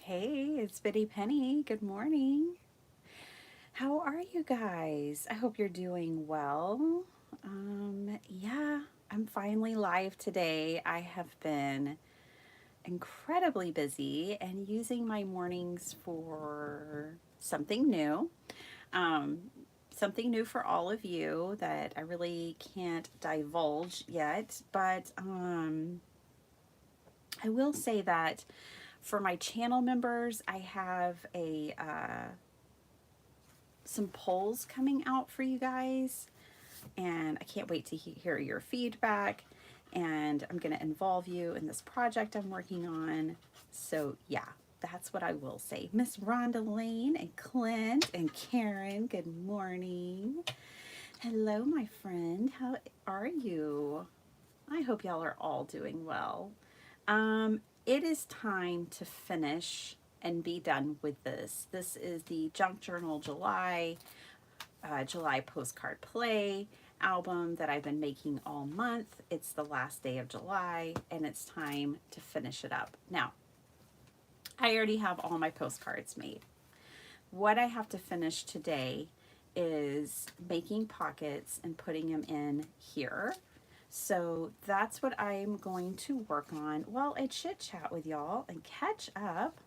Hey, it's Biddy Penny. Good morning. How are you guys? I hope you're doing well. Yeah, I'm finally live today. I have been incredibly busy and using my mornings for something new. Um, Something new for all of you that I really can't divulge yet, but I will say that for my channel members, I have a some polls coming out for you guys, and I can't wait to hear your feedback. And I'm going to involve you in this project I'm working on. So, yeah, that's what I will say. Miss Rhonda Lane and Clint and Karen, good morning. Hello, my friend. How are you? I hope y'all are all doing well. It is time to finish and be done with this. This is the Junk Journal July postcard play album that I've been making all month. It's the last day of July and it's time to finish it up. Now, I already have all my postcards made. What I have to finish today is making pockets and putting them in here. So that's what I'm going to work on while I chit chat with y'all and catch up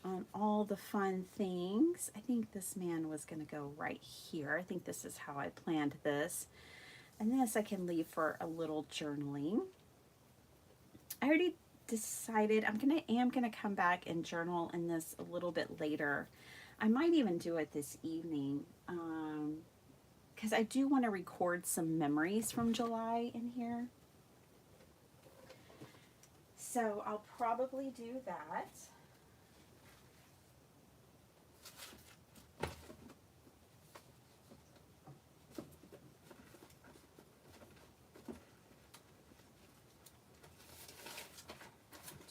on all the fun things. I think this man was going to go right here. I think this is how I planned this. And this I can leave for a little journaling. I already decided am gonna come back and journal in this a little bit later. I might even do it this evening because I do want to record some memories from July in here. So I'll probably do that.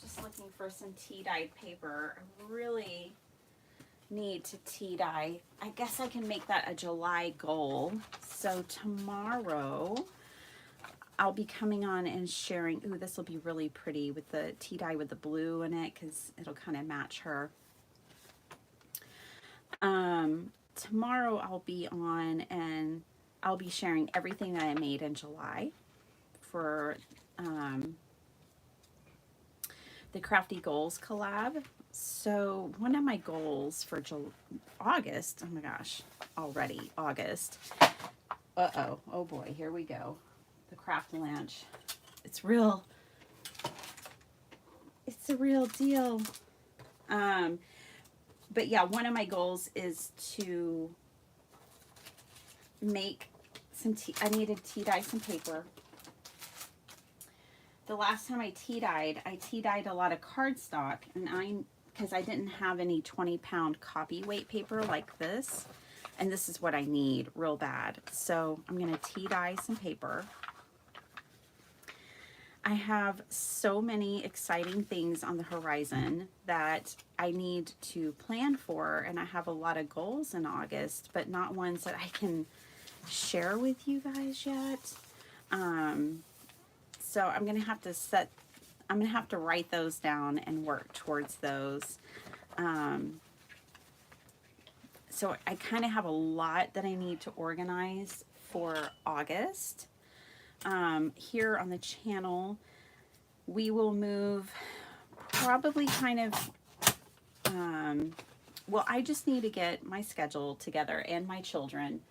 Just looking for some tea-dyed paper. I really need to tea dye. I guess I can make that a July goal. So tomorrow I'll be coming on and sharing. Ooh, this will be really pretty with the tea dye with the blue in it because it'll kind of match her. Tomorrow I'll be on and I'll be sharing everything that I made in July for the Crafty Goals collab. So one of my goals for August, oh my gosh, already August. Oh boy, here we go. The craft lunch. It's real. It's a real deal. But yeah, one of my goals is to make some tea. I need to tea dye some paper. The last time I tea dyed a lot of cardstock, and because I didn't have any 20-pound copy weight paper like this, and this is what I need real bad. So I'm gonna tea dye some paper. I have so many exciting things on the horizon that I need to plan for, and I have a lot of goals in August, but not ones that I can share with you guys yet. So I'm gonna have to write those down and work towards those. So I kind of have a lot that I need to organize for August. Here on the channel, we will move probably kind of, well, I just need to get my schedule together and my children.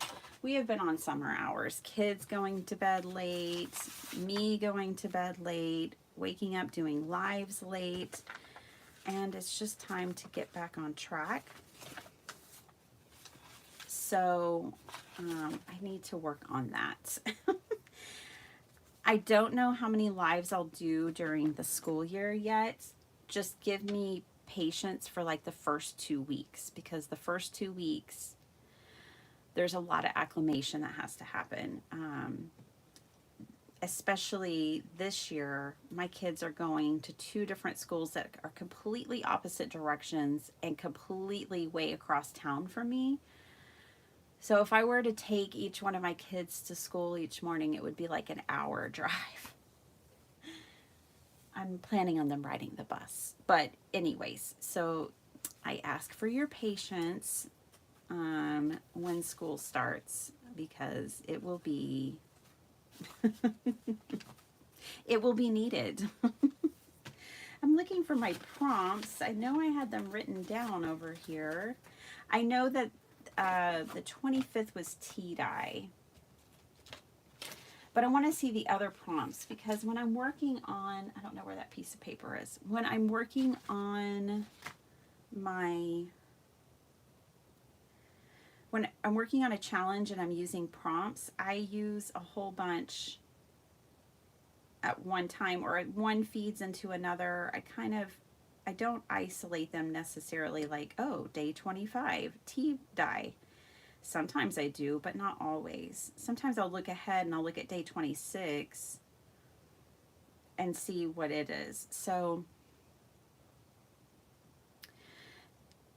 We have been on summer hours, kids going to bed late, me going to bed late, waking up doing lives late, and it's just time to get back on track. So I need to work on that. I don't know how many lives I'll do during the school year yet. Just give me patience for like the first 2 weeks, because the first 2 weeks there's a lot of acclimation that has to happen. Especially this year, my kids are going to 2 different schools that are completely opposite directions and completely way across town from me. So if I were to take each one of my kids to school each morning, it would be like an hour drive. I'm planning on them riding the bus. But anyways, so I ask for your patience when school starts, because it will be it will be needed. I'm looking for my prompts. I know I had them written down over here. I know that the 25th was tea dye. But I want to see the other prompts, because when I'm working on, I don't know where that piece of paper is. When I'm working on when I'm working on a challenge and I'm using prompts, I use a whole bunch at one time, or one feeds into another. I don't isolate them necessarily, like, oh, day 25, tea dye. Sometimes I do, but not always. Sometimes I'll look ahead and I'll look at day 26 and see what it is. So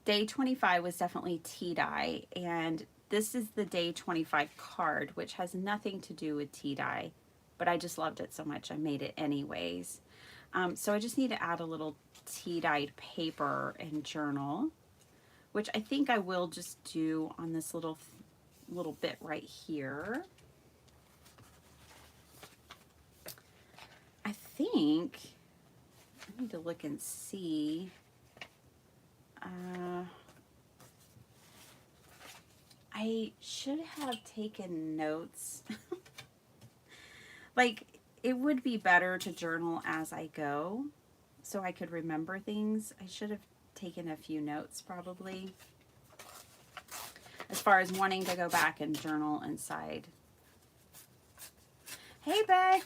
day 25 was definitely tea dye, and this is the day 25 card, which has nothing to do with tea dye, but I just loved it so much I made it anyways. So I just need to add a little tea dyed paper and journal, which I think I will just do on this little bit right here. I think I need to look and see. I should have taken notes. Like, it would be better to journal as I go so I could remember things. I should have taken a few notes probably, as far as wanting to go back and journal inside. Hey Beck,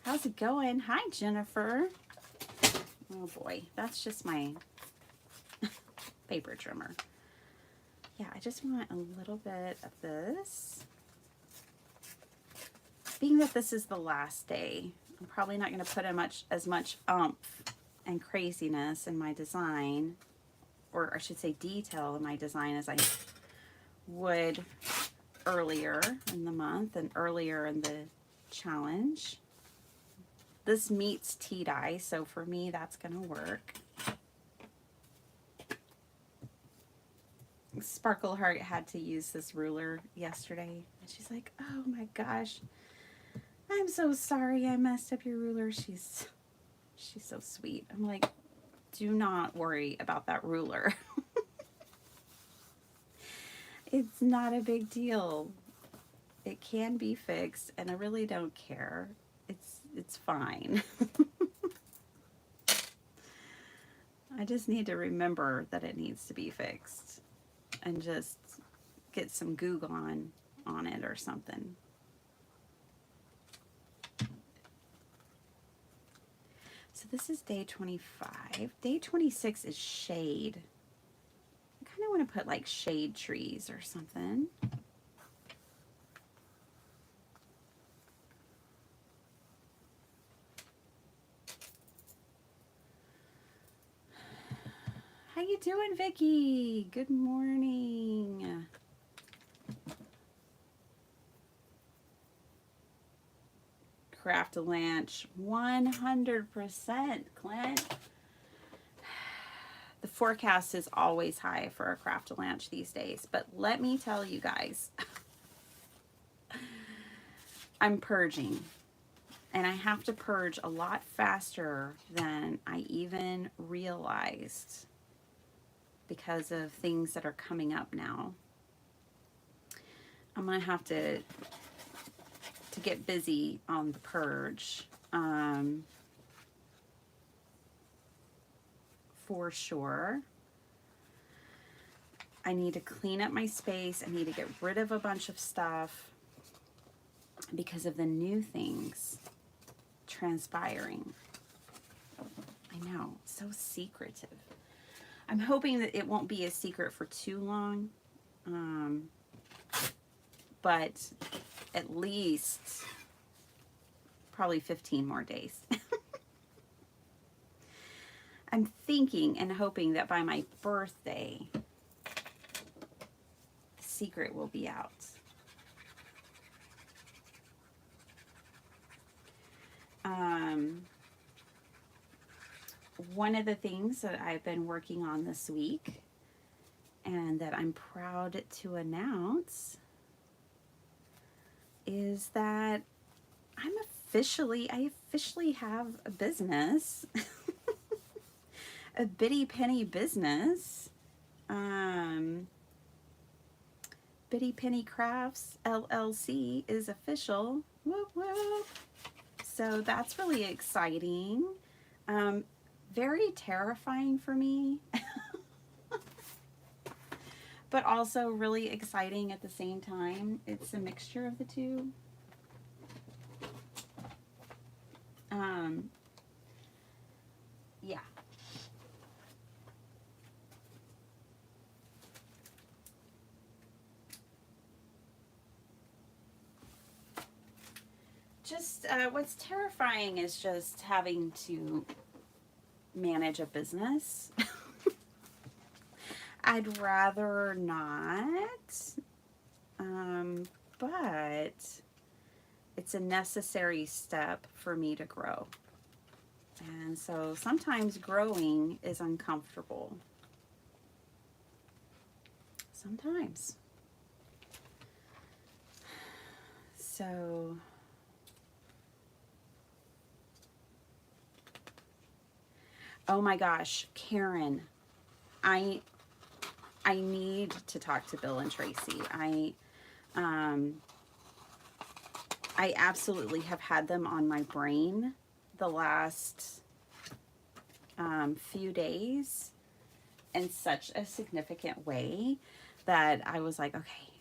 how's it going? Hi Jennifer. Oh boy, that's just my paper trimmer. Yeah, I just want a little bit of this. Being that this is the last day, I'm probably not going to put as much oomph and craziness in my design, or I should say detail in my design, as I would earlier in the month and earlier in the challenge. This meets tea dye, so for me that's going to work. Sparkle Heart had to use this ruler yesterday, and she's like, oh my gosh, I'm so sorry I messed up your ruler. She's so sweet. I'm like, do not worry about that ruler. It's not a big deal. It can be fixed, and I really don't care. It's fine. I just need to remember that it needs to be fixed and just get some Goo Gone on it or something. So this is day 25. Day 26 is shade. I kind of want to put like shade trees or something. How you doing, Vicky? Good morning. Craft-A-Lanch, 100%, Clint. The forecast is always high for a Craft-A-Lanch these days, but let me tell you guys, I'm purging, and I have to purge a lot faster than I even realized because of things that are coming up now. I'm gonna have to get busy on the purge, for sure. I need to clean up my space. I need to get rid of a bunch of stuff because of the new things transpiring. I know, so secretive. I'm hoping that it won't be a secret for too long, but at least probably 15 more days. I'm thinking and hoping that by my birthday, the secret will be out. one of the things that I've been working on this week and that I'm proud to announce is that I officially have a business, a bitty penny business. Bitty Penny Crafts LLC is official. Whoop, whoop. So that's really exciting. Very terrifying for me, but also really exciting at the same time. It's a mixture of the two. Yeah. Just what's terrifying is just having to manage a business. I'd rather not, but it's a necessary step for me to grow. And so sometimes growing is uncomfortable. Sometimes. So oh my gosh, Karen, I need to talk to Bill and Tracy. I absolutely have had them on my brain the last few days in such a significant way that I was like, okay,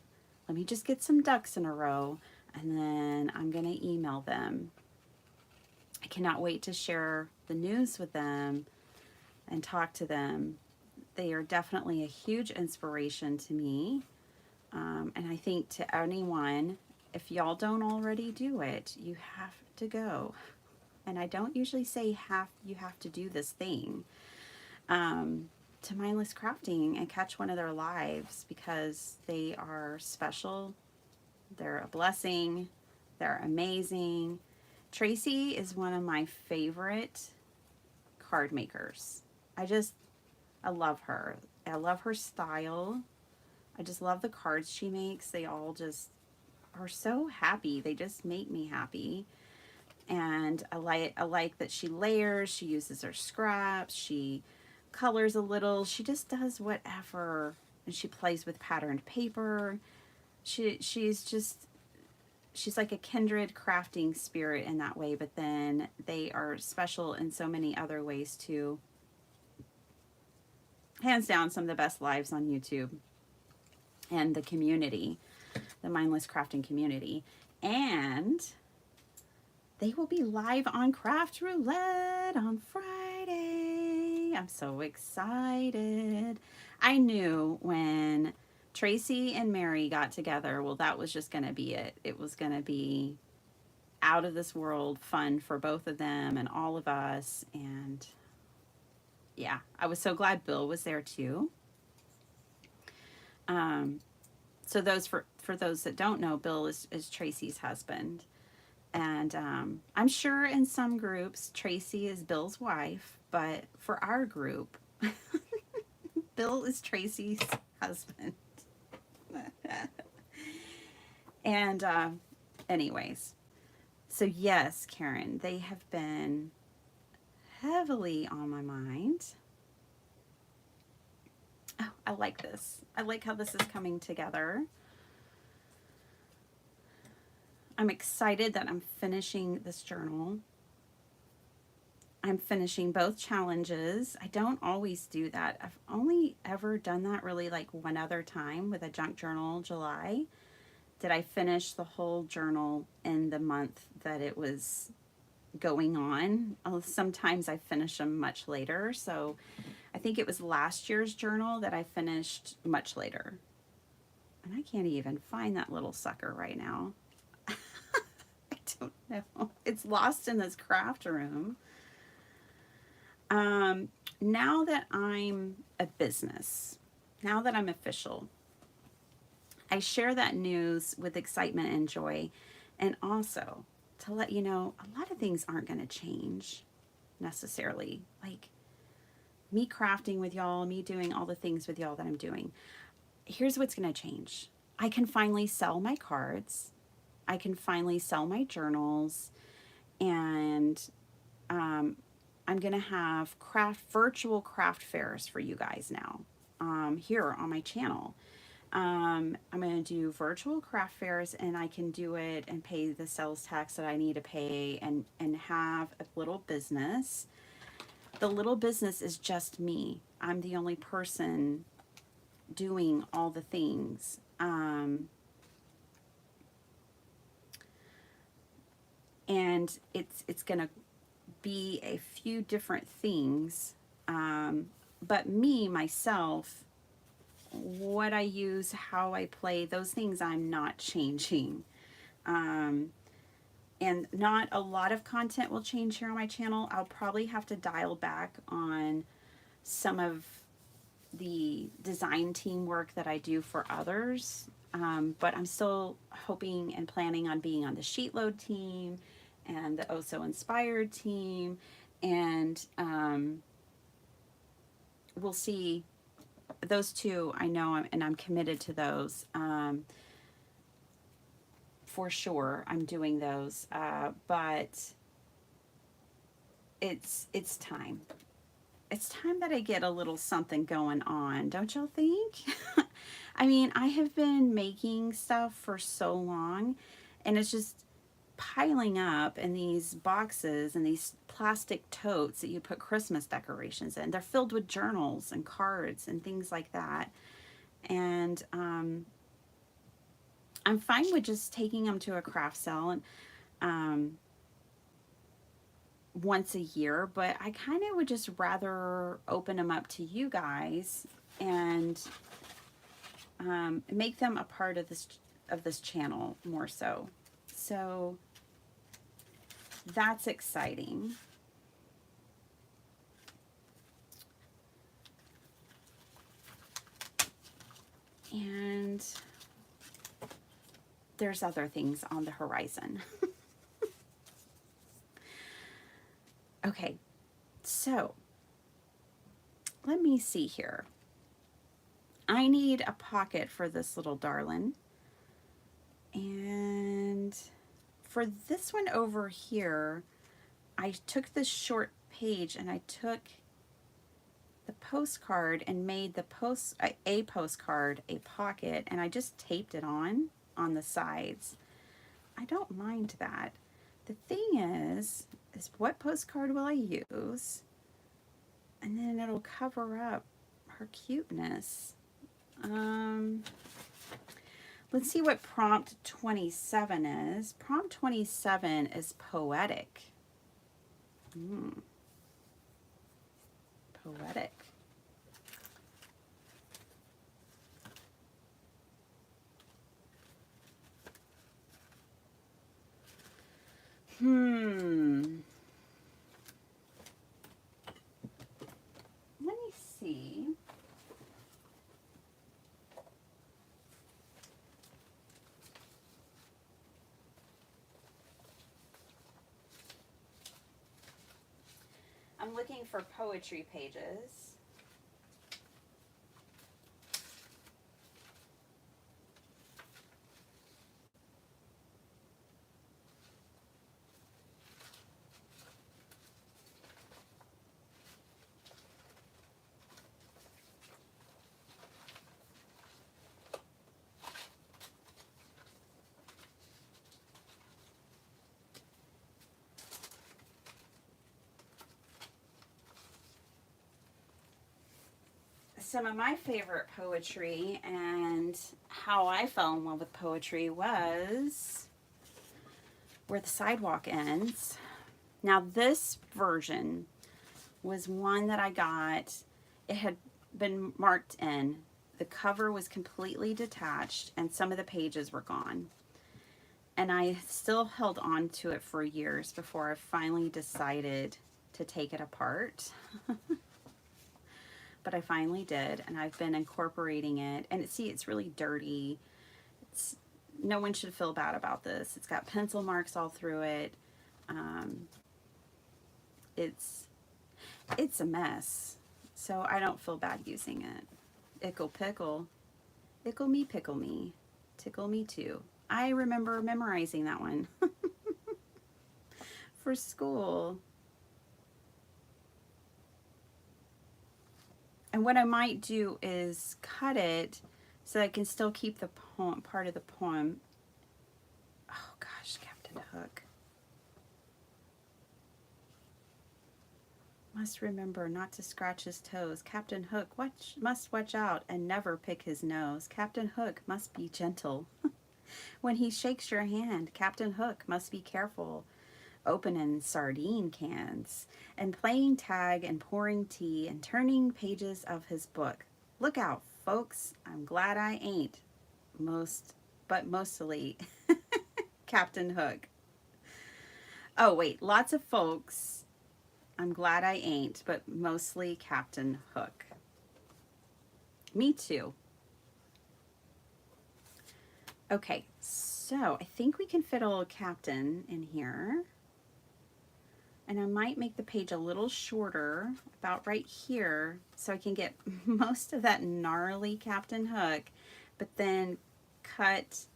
let me just get some ducks in a row and then I'm going to email them. I cannot wait to share the news with them and talk to them. They are definitely a huge inspiration to me. And I think to anyone, if y'all don't already do it, you have to go. And I don't usually say you have to do this thing, to Mindless Crafting and catch one of their lives, because they are special. They're a blessing. They're amazing. Tracy is one of my favorite card makers. I love her. I love her style. I just love the cards she makes. They all just are so happy. They just make me happy. And I like that she layers, she uses her scraps, she colors a little, she just does whatever. And she plays with patterned paper. She's like a kindred crafting spirit in that way, but then they are special in so many other ways too. Hands down, some of the best lives on YouTube and the community, the Mindless Crafting community. And they will be live on Craft Roulette on Friday. I'm so excited. I knew when Tracy and Mary got together, well, that was just going to be it. It was going to be out of this world fun for both of them and all of us. And yeah, I was so glad Bill was there too. So for those that don't know, Bill is Tracy's husband. And I'm sure in some groups, Tracy is Bill's wife, but for our group, Bill is Tracy's husband. And anyways, so yes, Karen, they have been heavily on my mind. Oh, I like this. I like how this is coming together. I'm excited that I'm finishing this journal. I'm finishing both challenges. I don't always do that. I've only ever done that really like one other time with a junk journal, July. Did I finish the whole journal in the month that it was going on? Sometimes I finish them much later. So I think it was last year's journal that I finished much later. And I can't even find that little sucker right now. I don't know. It's lost in this craft room. Now that I'm a business, now that I'm official, I share that news with excitement and joy. And also to let you know, a lot of things aren't going to change necessarily. Like, me crafting with y'all, me doing all the things with y'all that I'm doing. Here's what's going to change. I can finally sell my cards. I can finally sell my journals, and I'm going to have virtual craft fairs for you guys now, here on my channel. I'm going to do virtual craft fairs, and I can do it and pay the sales tax that I need to pay, and have a little business. The little business is just me. I'm the only person doing all the things. And it's going to be a few different things. But me, myself, what I use, how I play, those things I'm not changing. And not a lot of content will change here on my channel. I'll probably have to dial back on some of the design team work that I do for others. But I'm still hoping and planning on being on the sheet load team and the Oh So Inspired team. And we'll see. Those two, I know, and I'm committed to those. For sure, I'm doing those. But it's time. It's time that I get a little something going on, don't y'all think? I mean, I have been making stuff for so long, and it's just piling up in these boxes and these plastic totes that you put Christmas decorations in. They're filled with journals and cards and things like that. And I'm fine with just taking them to a craft sale and once a year, but I kind of would just rather open them up to you guys and make them a part of this channel more so. So that's exciting. And there's other things on the horizon. Okay, so let me see here. I need a pocket for this little darling. And for this one over here, I took this short page and I took the postcard and made the a postcard a pocket, and I just taped it on the sides. I don't mind that. The thing is what postcard will I use? And then it'll cover up her cuteness. Let's see what prompt 27 is. Prompt 27 is poetic. Poetic. Let me see. I'm looking for poetry pages. Some of my favorite poetry and how I fell in love with poetry was Where the Sidewalk Ends. Now this version was one that I got. It had been marked in. The cover was completely detached and some of the pages were gone. And I still held on to it for years before I finally decided to take it apart. But I finally did, and I've been incorporating it. And see, it's really dirty. No one should feel bad about this. It's got pencil marks all through it. It's a mess. so I don't feel bad using it. Ickle pickle. Ickle me, pickle me. Tickle me too. I remember memorizing that one for school. And what I might do is cut it so I can still keep the poem, part of the poem. Oh gosh, Captain Hook. Must remember not to scratch his toes. Captain Hook must watch out and never pick his nose. Captain Hook must be gentle. When he shakes your hand, Captain Hook must be careful. Opening sardine cans and playing tag and pouring tea and turning pages of his book. Look out, folks. I'm glad I ain't. Mostly Captain Hook. Oh, wait. Lots of folks. I'm glad I ain't, but mostly Captain Hook. Me too. Okay, so I think we can fit a little captain in here. And I might make the page a little shorter, about right here, so I can get most of that gnarly Captain Hook, but then cut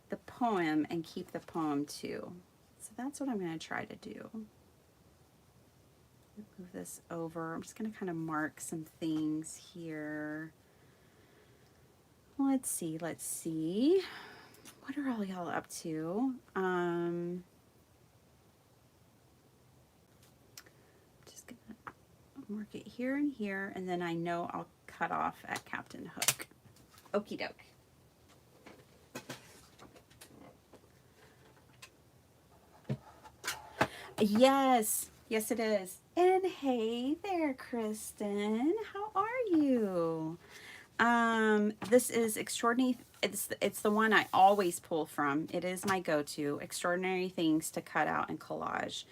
the poem and keep the poem too. So that's what I'm going to try to do. Move this over. I'm just going to kind of mark some things here. Let's see. What are all y'all up to? Just gonna mark it here and here, and then I know I'll cut off at Captain Hook. Okie doke. Yes, yes it is. And hey there, Kristen. How are you? This is Extraordinary. It's the one I always pull from. It is my go-to. Extraordinary Things to Cut Out and Collage.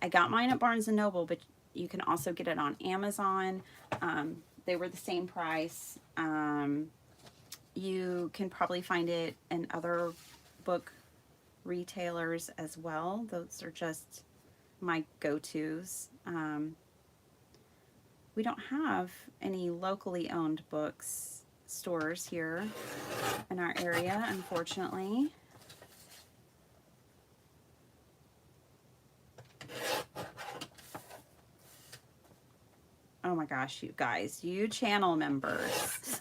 I got mine at Barnes & Noble, but you can also get it on Amazon. They were the same price. You can probably find it in other book retailers as well. Those are just my go-tos. We don't have any locally owned books stores here in our area, unfortunately. Oh my gosh, you guys, you channel members.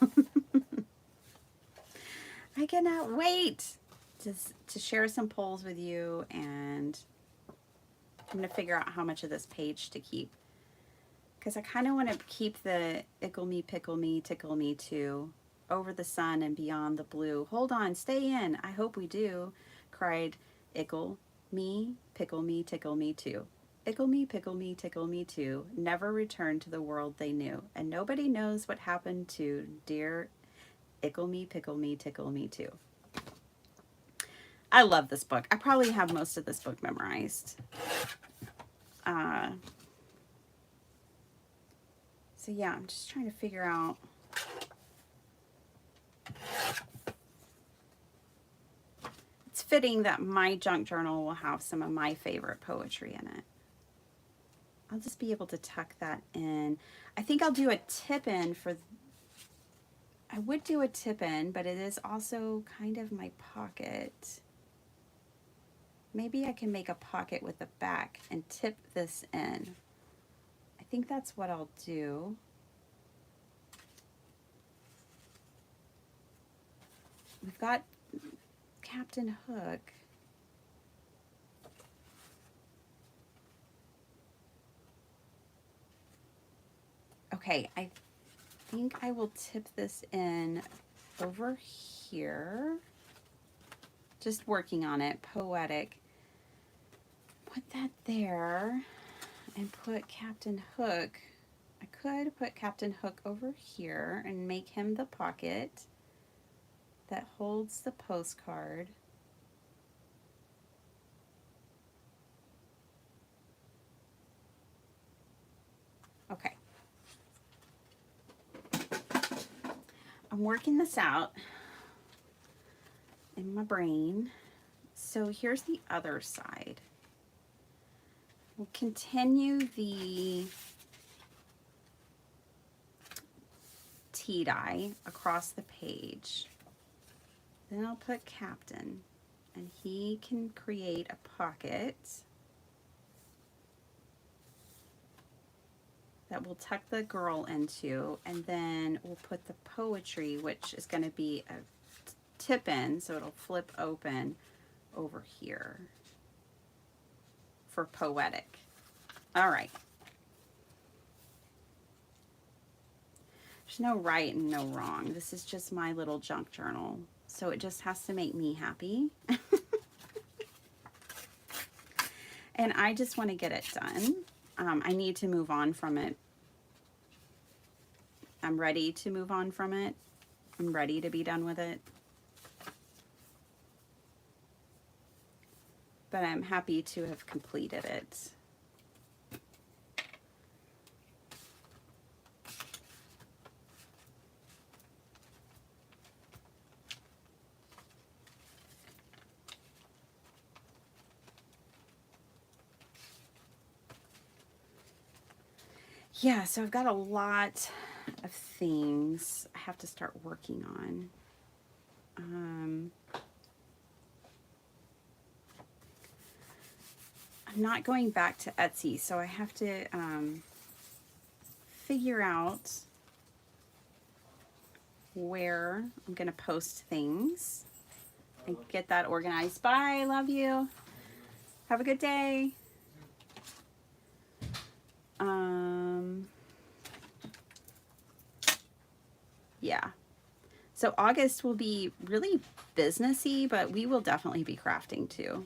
I cannot wait to share some polls with you, and I'm going to figure out how much of this page to keep. Because I kind of want to keep the ickle me, pickle me, tickle me too. Over the sun and beyond the blue. Hold on, stay in. I hope we do, cried ickle me, pickle me, tickle me too. Ickle me, pickle me, tickle me too. Never returned to the world they knew. And nobody knows what happened to dear ickle me, pickle me, tickle me too. I love this book. I probably have most of this book memorized. So yeah, I'm just trying to figure out. It's fitting that my junk journal will have some of my favorite poetry in it. I'll just be able to tuck that in. I think I'll do a tip in for, I would do a tip in, but it is also kind of my pocket. Maybe I can make a pocket with the back and tip this in. I think that's what I'll do. We've got Captain Hook. Okay, I think I will tip this in over here. Just working on it, poetic. Put that there and put Captain Hook. I could put Captain Hook over here and make him the pocket that holds the postcard. Okay. I'm working this out in my brain. So here's the other side. We'll continue the tea dye across the page. Then I'll put Captain, and he can create a pocket that we'll tuck the girl into, and then we'll put the poetry, which is going to be a tip in, so it'll flip open over here for poetic. All right. There's no right and no wrong. This is just my little junk journal. So it just has to make me happy. And I just want to get it done. I need to move on from it. I'm ready to move on from it. I'm ready to be done with it. But I'm happy to have completed it. Yeah, so I've got a lot of things I have to start working on. I'm not going back to Etsy, so I have to figure out where I'm going to post things and get that organized. Bye, love you. Have a good day. Yeah. So August will be really businessy, but we will definitely be crafting too.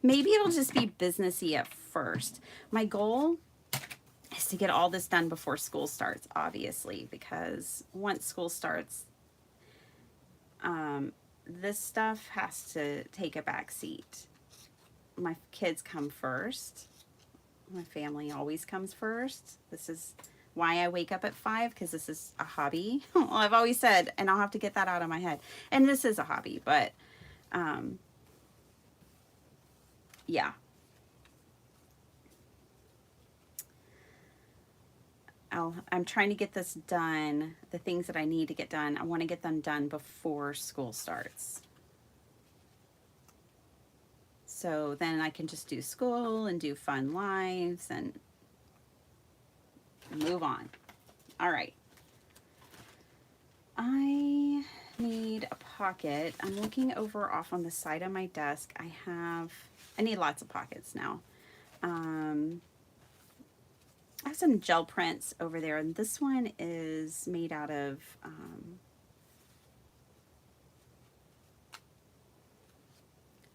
Maybe it'll just be businessy at first. My goal is to get all this done before school starts, obviously, because once school starts, this stuff has to take a back seat. My kids come first. My family always comes first. This is why I wake up at 5, because this is a hobby. Well, I've always said, and I'll have to get that out of my head. And this is a hobby, but yeah. I'm trying to get this done, the things that I need to get done. I want to get them done before school starts. So then I can just do school and do fun lives and move on. All right. I need a pocket. I'm looking over off on the side of my desk. I need lots of pockets now. I have some gel prints over there, and this one is made out of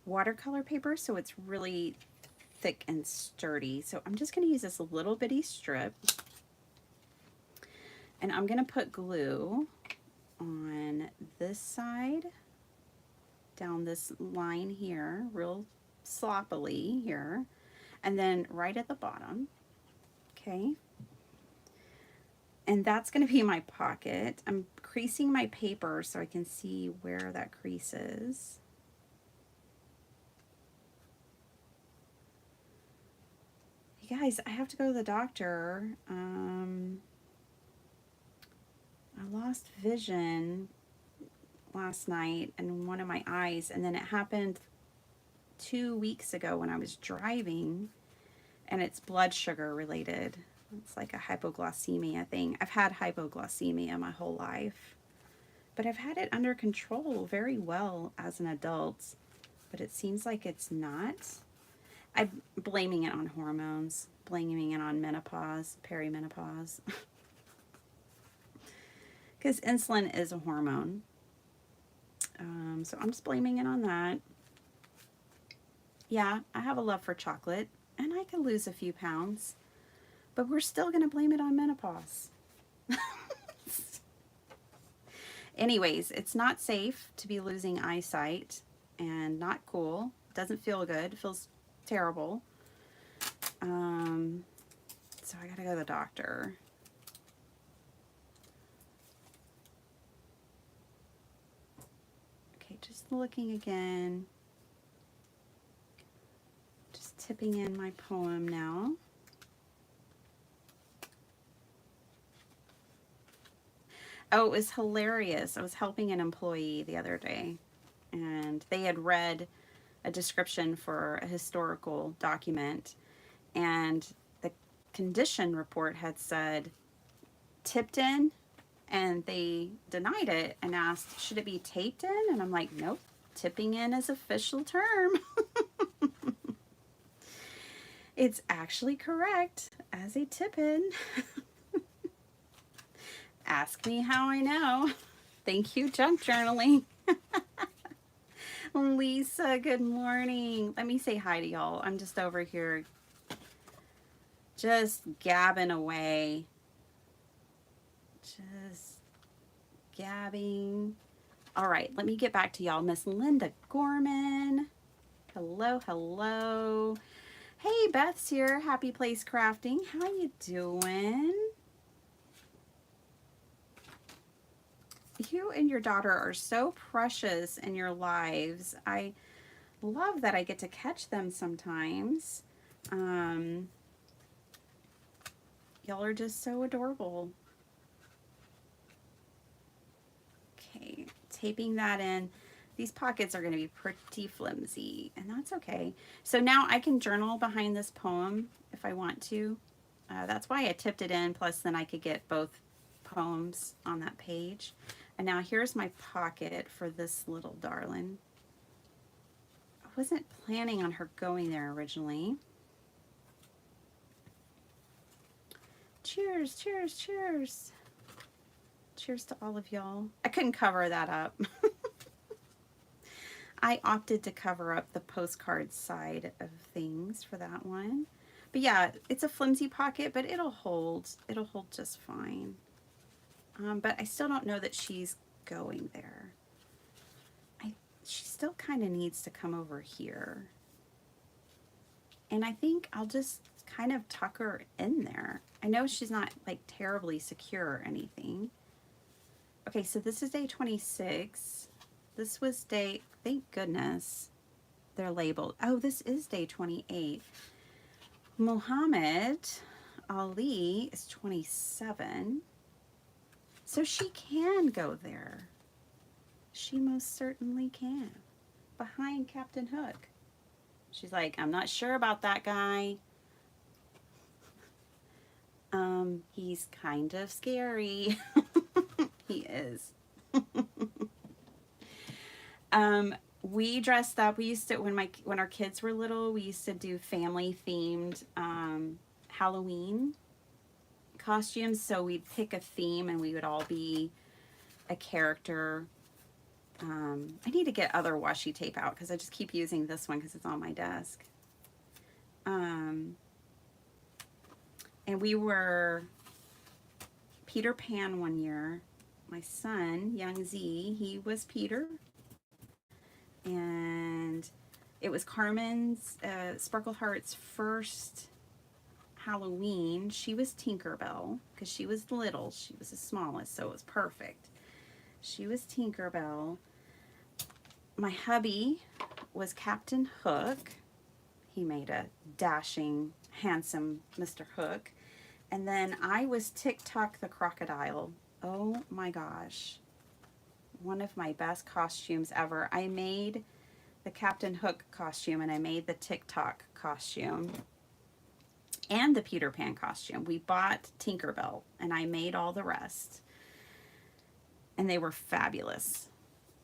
watercolor paper, so it's really thick and sturdy. So I'm just going to use this little bitty strip, and I'm going to put glue on this side, down this line here, real sloppily here, and then right at the bottom. Okay. And that's going to be my pocket. I'm creasing my paper so I can see where that crease is. You guys, I have to go to the doctor. I lost vision last night in one of my eyes, and then it happened 2 weeks ago when I was driving, and it's blood sugar related. It's like a hypoglycemia thing. I've had hypoglycemia my whole life, but I've had it under control very well as an adult, but it seems like it's not. I'm blaming it on hormones, blaming it on menopause, perimenopause, because insulin is a hormone. So I'm just blaming it on that. Yeah, I have a love for chocolate, and I could lose a few pounds, but we're still going to blame it on menopause. Anyways, it's not safe to be losing eyesight, and not cool. Doesn't feel good. It feels terrible. So I gotta go to the doctor. Okay, just looking again. Just tipping in my poem now. Oh, it was hilarious. I was helping an employee the other day, and they had read a description for a historical document, and the condition report had said tipped in, and they denied it and asked, should it be taped in? And I'm like, nope, tipping in is official term. It's actually correct as a tip in. Ask me how I know. Thank you, junk journaling. Lisa, good morning. Let me say hi to y'all. I'm just over here just gabbing away. Just gabbing. All right, let me get back to y'all. Miss Linda Gorman. Hello, hello. Hey, Beth's here. Happy Place Crafting. How you doing? You and your daughter are so precious in your lives. I love that I get to catch them sometimes. Y'all are just so adorable. Okay, taping that in. These pockets are going to be pretty flimsy, and that's okay. So now I can journal behind this poem if I want to. That's why I tipped it in, plus then I could get both poems on that page. And now here's my pocket for this little darling. I wasn't planning on her going there originally. Cheers, cheers, cheers. Cheers to all of y'all. I couldn't cover that up. I opted to cover up the postcard side of things for that one. But yeah, it's a flimsy pocket, but it'll hold just fine. But I still don't know that she's going there. She still kind of needs to come over here. And I think I'll just kind of tuck her in there. I know she's not like terribly secure or anything. Okay, so this is day 26. This was day, thank goodness they're labeled. Oh, this is day 28. Muhammad Ali is 27. So she can go there. She most certainly can. Behind Captain Hook. She's like, I'm not sure about that guy. He's kind of scary. He is. We dressed up. We used to, when our kids were little, we used to do family themed Halloween costumes. So we'd pick a theme and we would all be a character. I need to get other washi tape out because I just keep using this one because it's on my desk. And we were Peter Pan one year. My son, young Z, he was Peter. And it was Carmen's, Sparkle Heart's first Halloween. She was Tinkerbell because she was little. She was the smallest, so it was perfect. She was Tinkerbell. My hubby was Captain Hook. He made a dashing, handsome Mr. Hook. And then I was Tick-Tock the Crocodile. Oh my gosh. One of my best costumes ever. I made the Captain Hook costume and I made the Tick-Tock costume and the Peter Pan costume. We bought Tinkerbell and I made all the rest. And they were fabulous.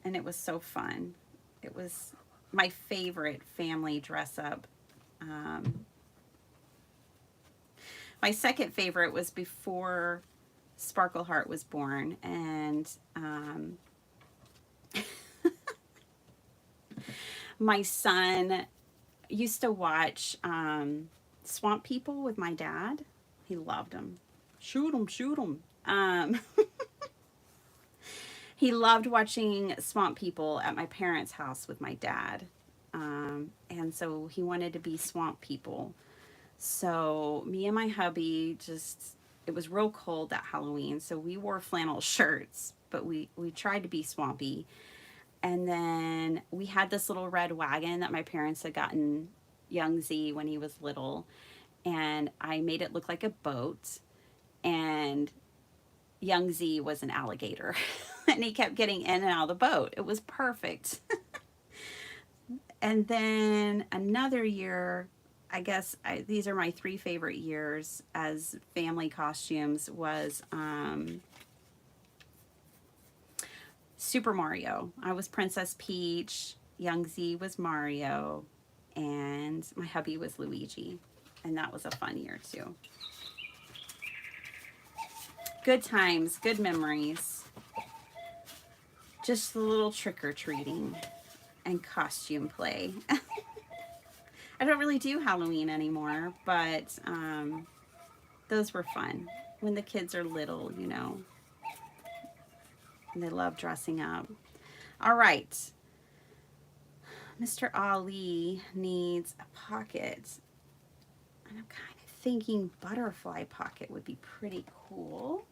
And it was so fun. It was my favorite family dress up. My second favorite was before Sparkle Heart was born, and my son used to watch Swamp People with my dad. He loved them. Shoot 'em, shoot 'em. He loved watching Swamp People at my parents' house with my dad. And so he wanted to be Swamp People. So me and my hubby it was real cold that Halloween, so we wore flannel shirts, but we tried to be swampy. And then we had this little red wagon that my parents had gotten young Z when he was little, and I made it look like a boat. And young Z was an alligator and he kept getting in and out of the boat. It was perfect. And then another year, I guess these are my three favorite years as family costumes was Super Mario. I was Princess Peach, young Z was Mario, and my hubby was Luigi. And that was a fun year too. Good times, good memories. Just a little trick-or-treating and costume play. I don't really do Halloween anymore, but those were fun. When the kids are little, you know, and they love dressing up. All right. Mr. Ali needs a pocket. And I'm kind of thinking butterfly pocket would be pretty cool.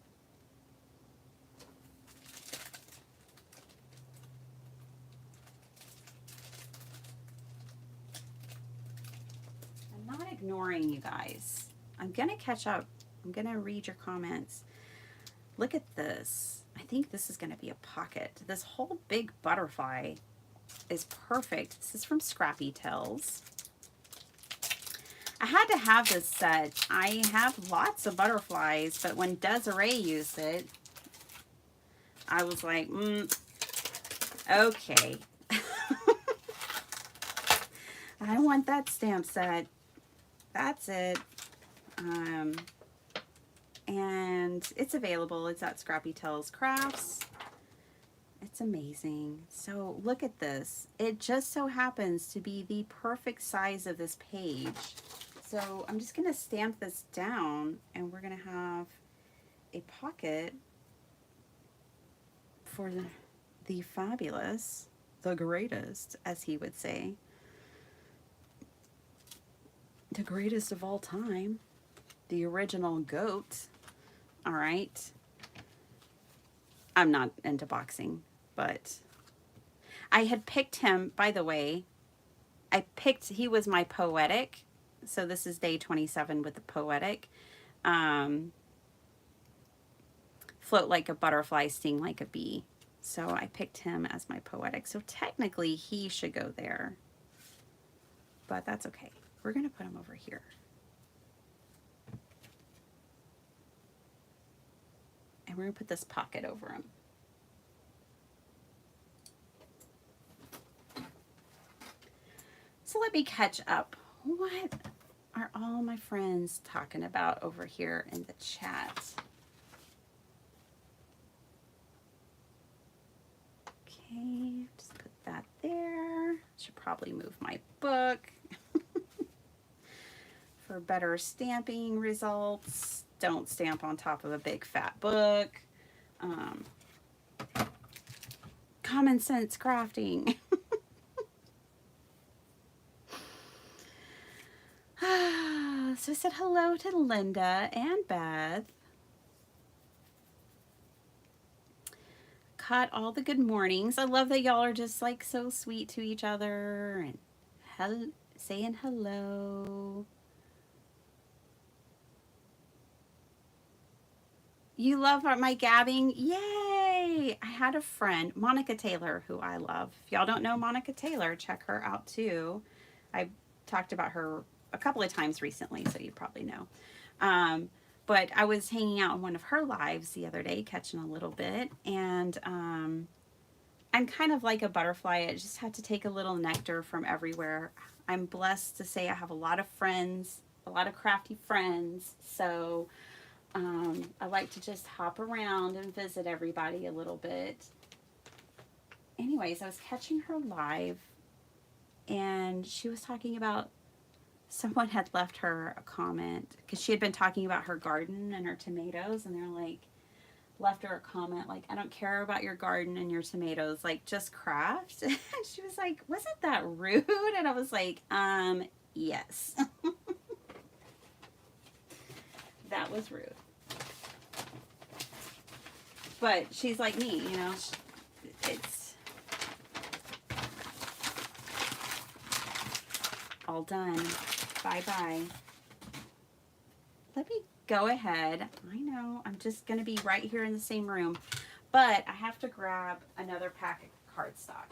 I'm not ignoring you guys. I'm going to catch up. I'm going to read your comments. Look at this. I think this is going to be a pocket. This whole big butterfly is perfect. This is from Scrappy Tales. I had to have this set. I have lots of butterflies, but when Desiree used it, I was like, okay. I want that stamp set. That's it. And it's available. It's at Scrappy Tales Crafts. It's amazing. So look at this. It just so happens to be the perfect size of this page. So I'm just going to stamp this down and we're going to have a pocket for the fabulous, the greatest, as he would say. The greatest of all time. The original GOAT. All right. I'm not into boxing, but I had picked him, by the way. He was my poetic. So this is day 27 with the poetic. Float like a butterfly, sting like a bee. So I picked him as my poetic. So technically he should go there, but that's okay. We're going to put him over here. And we're going to put this pocket over him. So let me catch up. What are all my friends talking about over here in the chat? Okay, just put that there. Should probably move my book for better stamping results. Don't stamp on top of a big fat book. Common sense crafting. So I said hello to Linda and Beth. Caught all the good mornings. I love that y'all are just like so sweet to each other and saying hello. You love my gabbing? Yay! I had a friend, Monica Taylor, who I love. If y'all don't know Monica Taylor, check her out too. I talked about her a couple of times recently, so you probably know. But I was hanging out in one of her lives the other day, catching a little bit, and I'm kind of like a butterfly. I just had to take a little nectar from everywhere. I'm blessed to say I have a lot of friends, a lot of crafty friends, so I like to just hop around and visit everybody a little bit. Anyways, I was catching her live, and she was talking about someone had left her a comment because she had been talking about her garden and her tomatoes, and they're like, left her a comment like, I don't care about your garden and your tomatoes, like just craft. And she was like, wasn't that rude? And I was like, yes. That was rude. But she's like me, you know, it's all done. Bye-bye. Let me go ahead. I know, I'm just going to be right here in the same room, but I have to grab another pack of cardstock.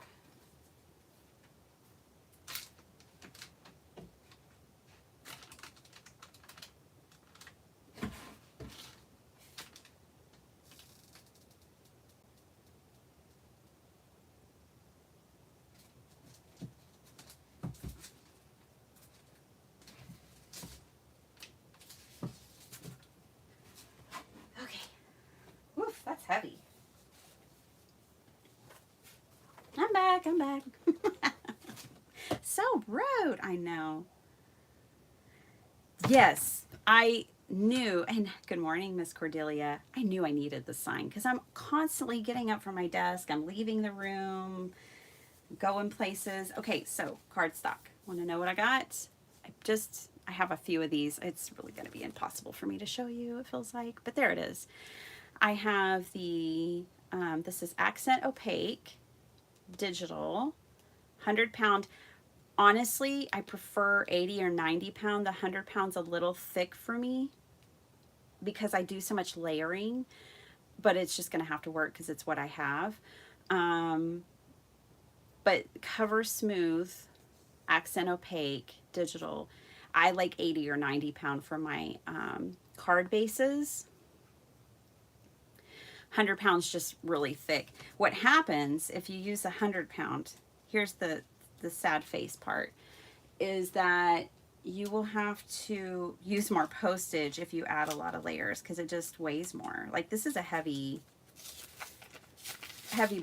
Okay. Oof, that's heavy. I'm back. I'm back. So rude. I know. Yes, I knew. And good morning, Miss Cordelia. I knew I needed the sign because I'm constantly getting up from my desk. I'm leaving the room, going places. Okay, so cardstock. Want to know what I got? I have a few of these. It's really going to be impossible for me to show you, it feels like, but there it is. I have the, this is Accent Opaque Digital, 100 pound. Honestly, I prefer 80 or 90 pound. The 100 pound's a little thick for me because I do so much layering, but it's just going to have to work because it's what I have. But Cover Smooth, Accent Opaque, Digital. I like 80 or 90 pound for my card bases. 100 pounds just really thick. What happens if you use a 100 pound, here's the sad face part, is that you will have to use more postage if you add a lot of layers because it just weighs more. Like this is a heavy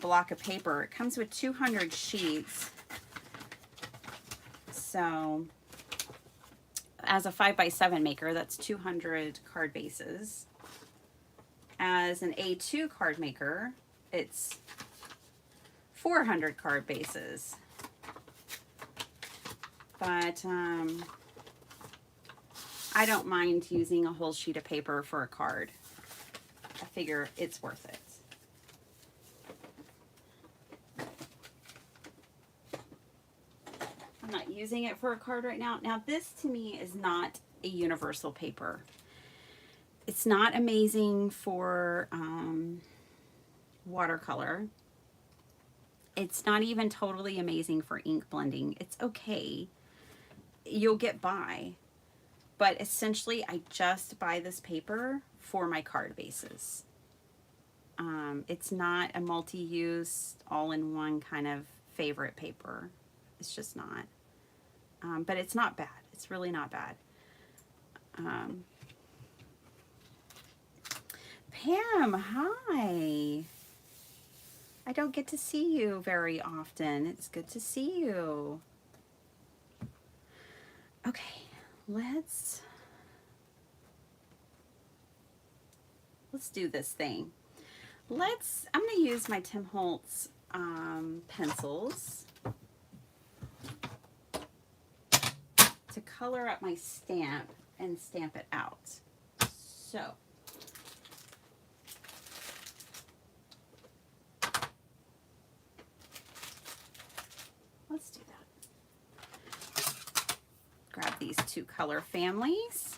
block of paper. It comes with 200 sheets. So as a 5x7 maker, that's 200 card bases. As an A2 card maker, it's 400 card bases. But I don't mind using a whole sheet of paper for a card. I figure it's worth it. I'm not using it for a card right now. Now this to me is not a universal paper. It's not amazing for watercolor. It's not even totally amazing for ink blending. It's okay. You'll get by. But essentially, I just buy this paper for my card bases. It's not a multi-use, all-in-one kind of favorite paper. It's just not. But it's not bad. It's really not bad. Pam, hi. I don't get to see you very often. It's good to see you. Okay, let's do this thing. I'm going to use my Tim Holtz pencils to color up my stamp and stamp it out. So let's do that. Grab these two color families.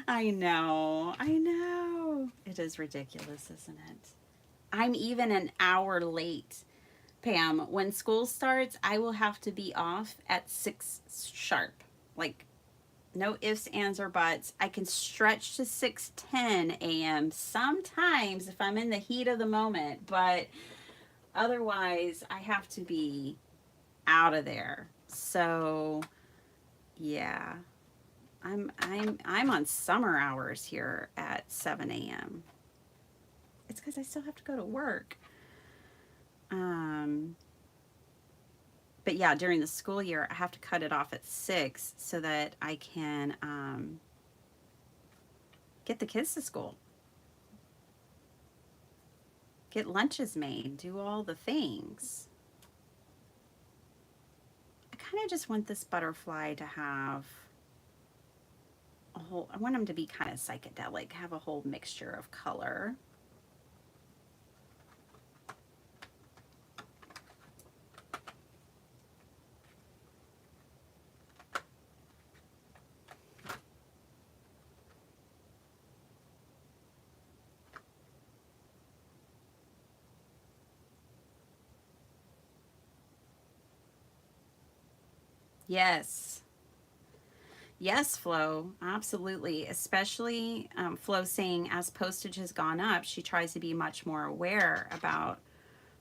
I know. It is ridiculous, isn't it? I'm even an hour late, Pam. When school starts, I will have to be off at 6 sharp. Like, no ifs, ands, or buts. I can stretch to 6:10 a.m. sometimes if I'm in the heat of the moment, but otherwise I have to be out of there. So, yeah. I'm on summer hours here at 7 a.m. It's because I still have to go to work. But yeah, during the school year, I have to cut it off at 6 so that I can get the kids to school, get lunches made, do all the things. I kind of just want this butterfly to have I want them to be kind of psychedelic, have a whole mixture of color. Yes. Yes, Flo, absolutely. Especially Flo saying as postage has gone up, she tries to be much more aware about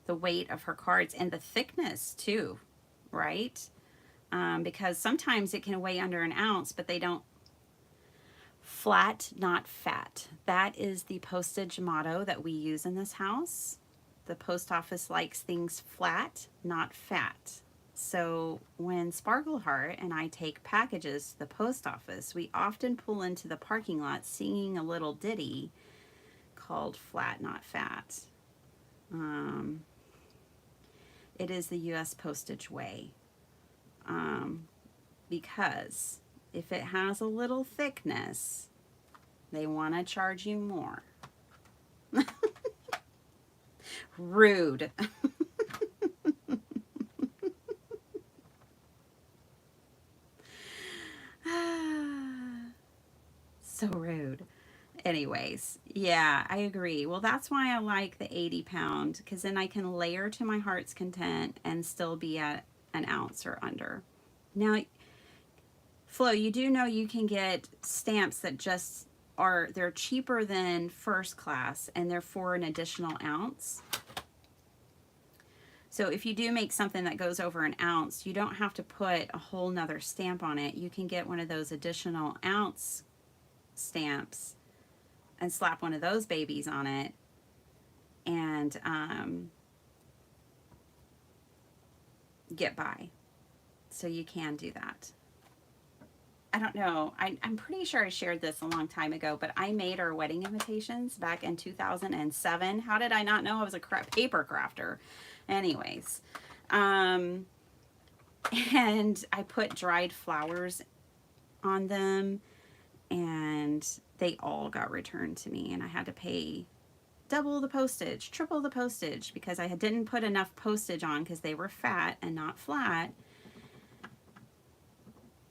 the weight of her cards and the thickness too, right? Because sometimes it can weigh under an ounce, but they don't. Flat, not fat. That is the postage motto that we use in this house. The post office likes things flat, not fat. So when Sparkleheart and I take packages to the post office, we often pull into the parking lot singing a little ditty called Flat, Not Fat. It is the U.S. postage way, because if it has a little thickness, they want to charge you more. Rude. So rude. Anyways, yeah, I agree. Well, that's why I like the 80 pound, because then I can layer to my heart's content and still be at an ounce or under. Now, Flo, you do know you can get stamps that just are, they're cheaper than first class and they're for an additional ounce. So if you do make something that goes over an ounce, you don't have to put a whole nother stamp on it. You can get one of those additional ounce stamps and slap one of those babies on it, and get by. So you can do that. I don't know. I'm pretty sure I shared this a long time ago, but I made our wedding invitations back in 2007. How did I not know I was a paper crafter? Anyways, and I put dried flowers on them, and they all got returned to me, and I had to pay double the postage, triple the postage, because I didn't put enough postage on because they were fat and not flat.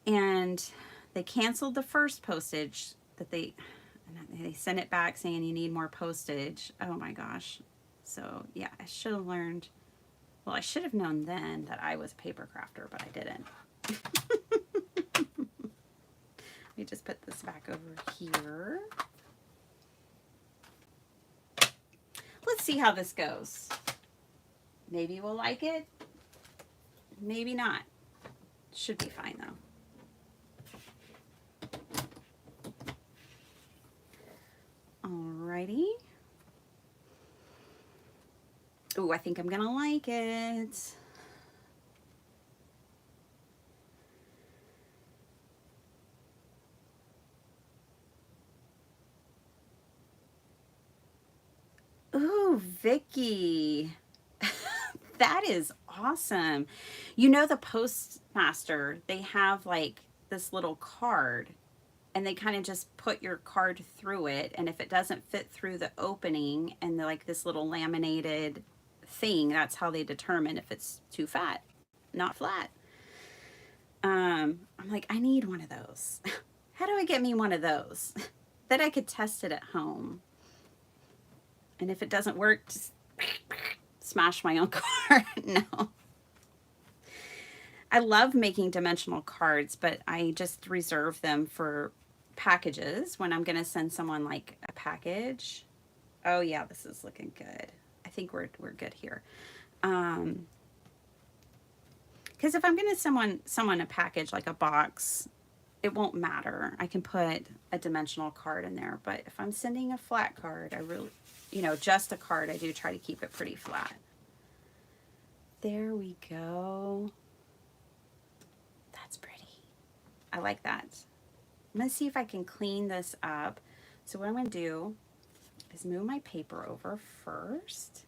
And they canceled the first postage that they sent it back saying you need more postage. Oh my gosh. So yeah, I should have learned. Well, I should have known then that I was a paper crafter, but I didn't. Let me just put this back over here. Let's see how this goes. Maybe we'll like it. Maybe not. Should be fine though. Alrighty. Ooh, I think I'm gonna like it. Ooh, Vicky. That is awesome. You know, the postmaster, they have like this little card, and they kind of just put your card through it, and if it doesn't fit through the opening and like this little laminated thing, that's how they determine if it's too fat, not flat. I'm like, I need one of those. How do I get me one of those that I could test it at home? And if it doesn't work, just smash my own card. No. I love making dimensional cards, but I just reserve them for packages when I'm going to send someone like a package. Oh yeah, this is looking good. I think we're good here. Because if I'm going to send someone a package like a box, it won't matter. I can put a dimensional card in there. But if I'm sending a flat card, I really, just a card, I do try to keep it pretty flat. There we go. That's pretty. I like that. I'm going to see if I can clean this up. So what I'm going to do is move my paper over first.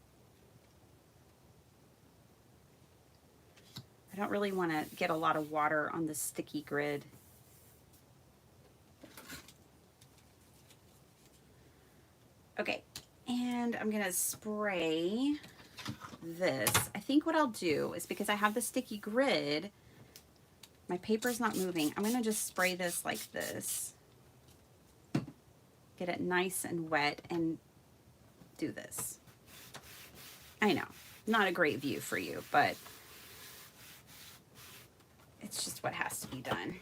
I don't really want to get a lot of water on the sticky grid. Okay, and I'm going to spray this. I think what I'll do is, because I have the sticky grid, my paper's not moving, I'm going to just spray this like this. Get it nice and wet and do this. I know, not a great view for you, but It's just what has to be done.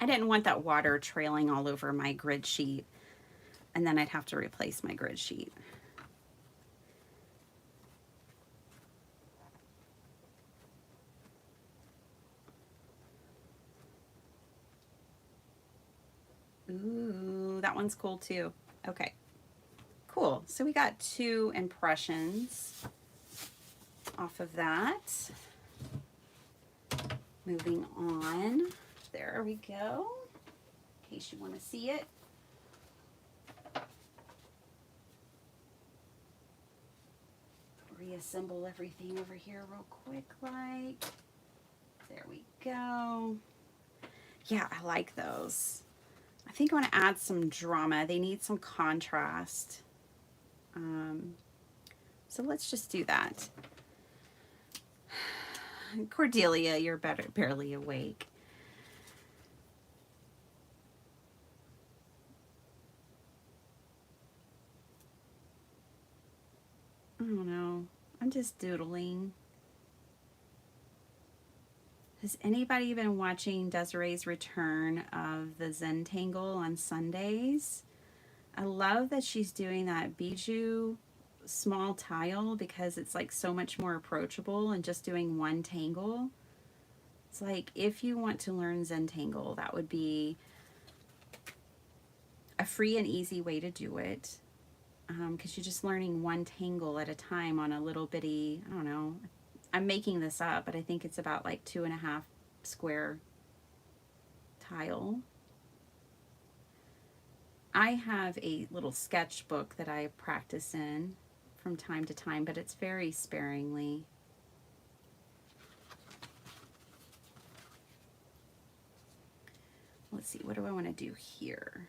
I didn't want that water trailing all over my grid sheet, and then I'd have to replace my grid sheet. Ooh, that one's cool too. Okay, cool. So we got 2 impressions off of that. Moving on. There we go. In case you want to see it. Reassemble everything over here real quick, like. There we go. Yeah, I like those. I think I want to add some drama. They need some contrast. So let's just do that. Cordelia, you're barely awake. I don't know. I'm just doodling. Has anybody been watching Desiree's return of the Zentangle on Sundays? I love that she's doing that bijou small tile because it's like so much more approachable and just doing one tangle. It's like if you want to learn Zentangle, that would be a free and easy way to do it, because you're just learning one tangle at a time on a little bitty, I don't know, I'm making this up, but I think it's about like 2.5 square tile. I have a little sketchbook that I practice in from time to time, but it's very sparingly. Let's see, what do I want to do here?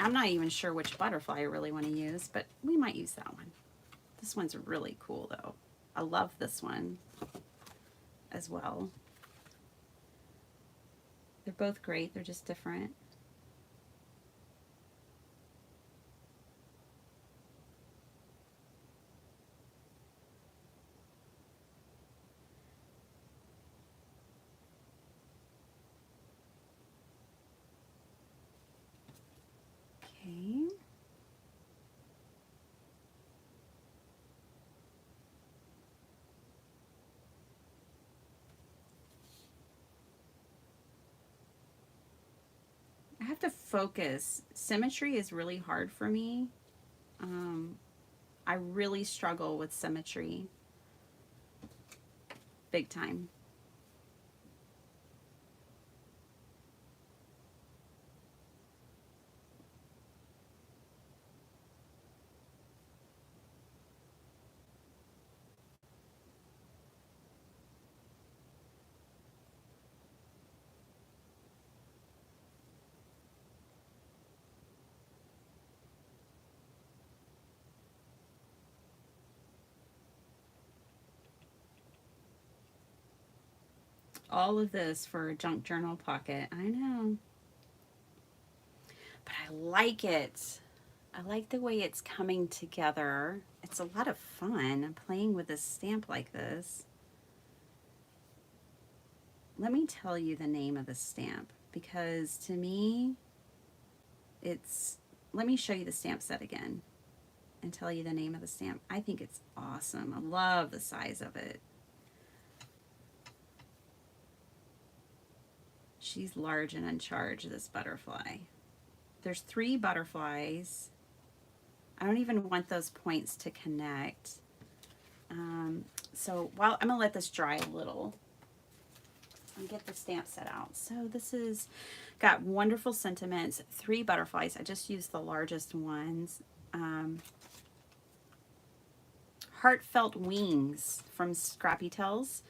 I'm not even sure which butterfly I really want to use, but we might use that one. This one's really cool though. I love this one as well. They're both great, they're just different. Okay. I have to focus. Symmetry is really hard for me. I really struggle with symmetry. Big time. All of this for a junk journal pocket. I know. But I like it. I like the way it's coming together. It's a lot of fun playing with a stamp like this. Let me tell you the name of the stamp, because to me, it's, let me show you the stamp set again and tell you the name of the stamp. I think it's awesome. I love the size of it. She's large and in charge, this butterfly. There's 3 butterflies. I don't even want those points to connect. So while I'm gonna let this dry a little and get the stamp set out. So this is got wonderful sentiments, 3 butterflies. I just used the largest ones. Heartfelt wings from Scrappy Tells.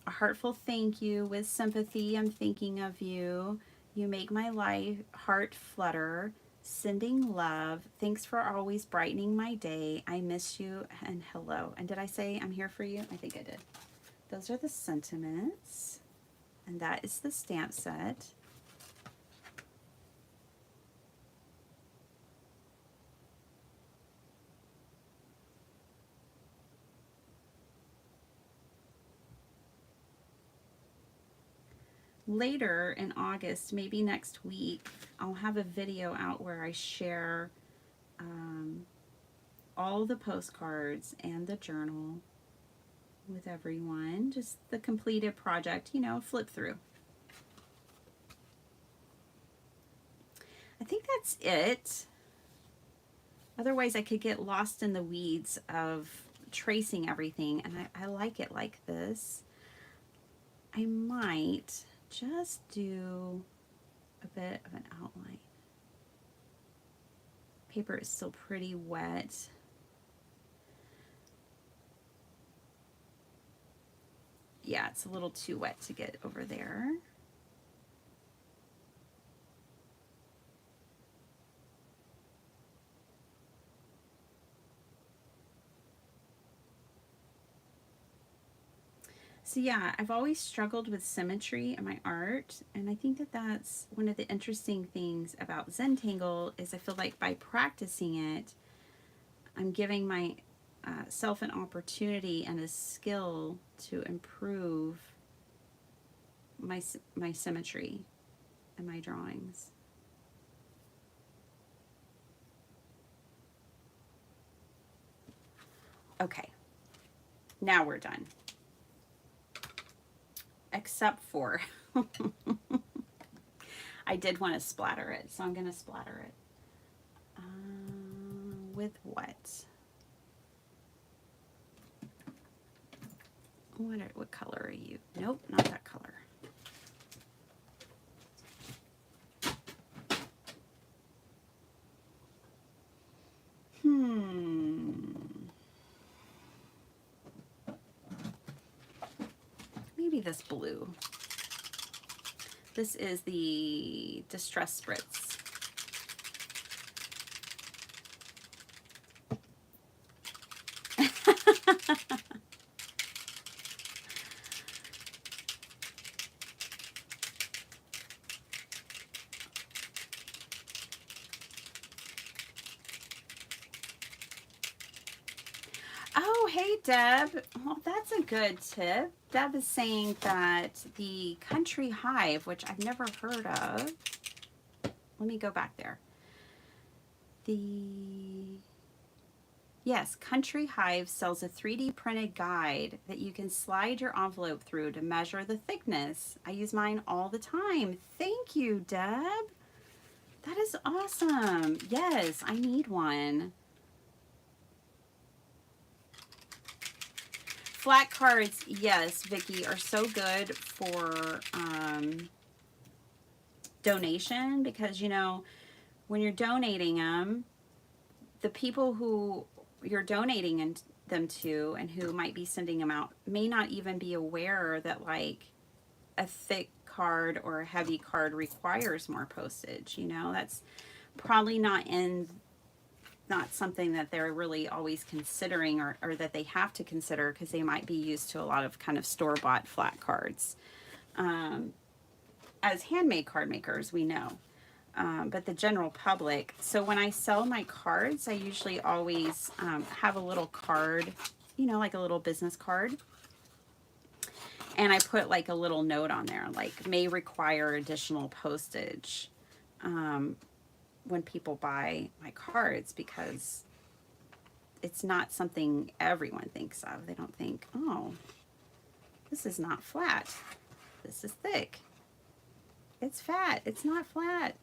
A heartful thank you with sympathy. I'm thinking of you. You make my life heart flutter. Sending love. Thanks for always brightening my day. I miss you and hello. And did I say I'm here for you? I think I did. Those are the sentiments. And that is the stamp set. later in August, maybe next week, I'll have a video out where I share all the postcards and the journal with everyone. Just the completed project, you know, flip through. I think that's it. Otherwise, I could get lost in the weeds of tracing everything, and I like it like this. I might just do a bit of an outline. Paper is still pretty wet. Yeah, it's a little too wet to get over there. So yeah, I've always struggled with symmetry in my art, and I think that that's one of the interesting things about Zentangle is I feel like by practicing it, I'm giving my self an opportunity and a skill to improve my symmetry in my drawings. Okay, now we're done. Except for I did want to splatter it, so I'm going to splatter it. With what? What color are you? Nope, not that color. Maybe this blue. This is the Distress Spritz. Oh, hey, Deb. Well, that's a good tip. Deb is saying that the Country Hive, which I've never heard of. Let me go back there. Yes, Country Hive sells a 3D printed guide that you can slide your envelope through to measure the thickness. I use mine all the time. Thank you, Deb. That is awesome. Yes, I need one. Flat cards, yes, Vicki, are so good for donation because, you know, when you're donating them, the people who you're donating them to and who might be sending them out may not even be aware that like a thick card or a heavy card requires more postage. You know, that's probably not something that they're really always considering or that they have to consider because they might be used to a lot of kind of store-bought flat cards. As handmade card makers, we know. But the general public, so when I sell my cards, I usually always have a little card, you know, like a little business card. And I put like a little note on there, like may require additional postage when people buy my cards, because it's not something everyone thinks of. They don't think, oh, this is not flat. This is thick. It's fat. It's not flat.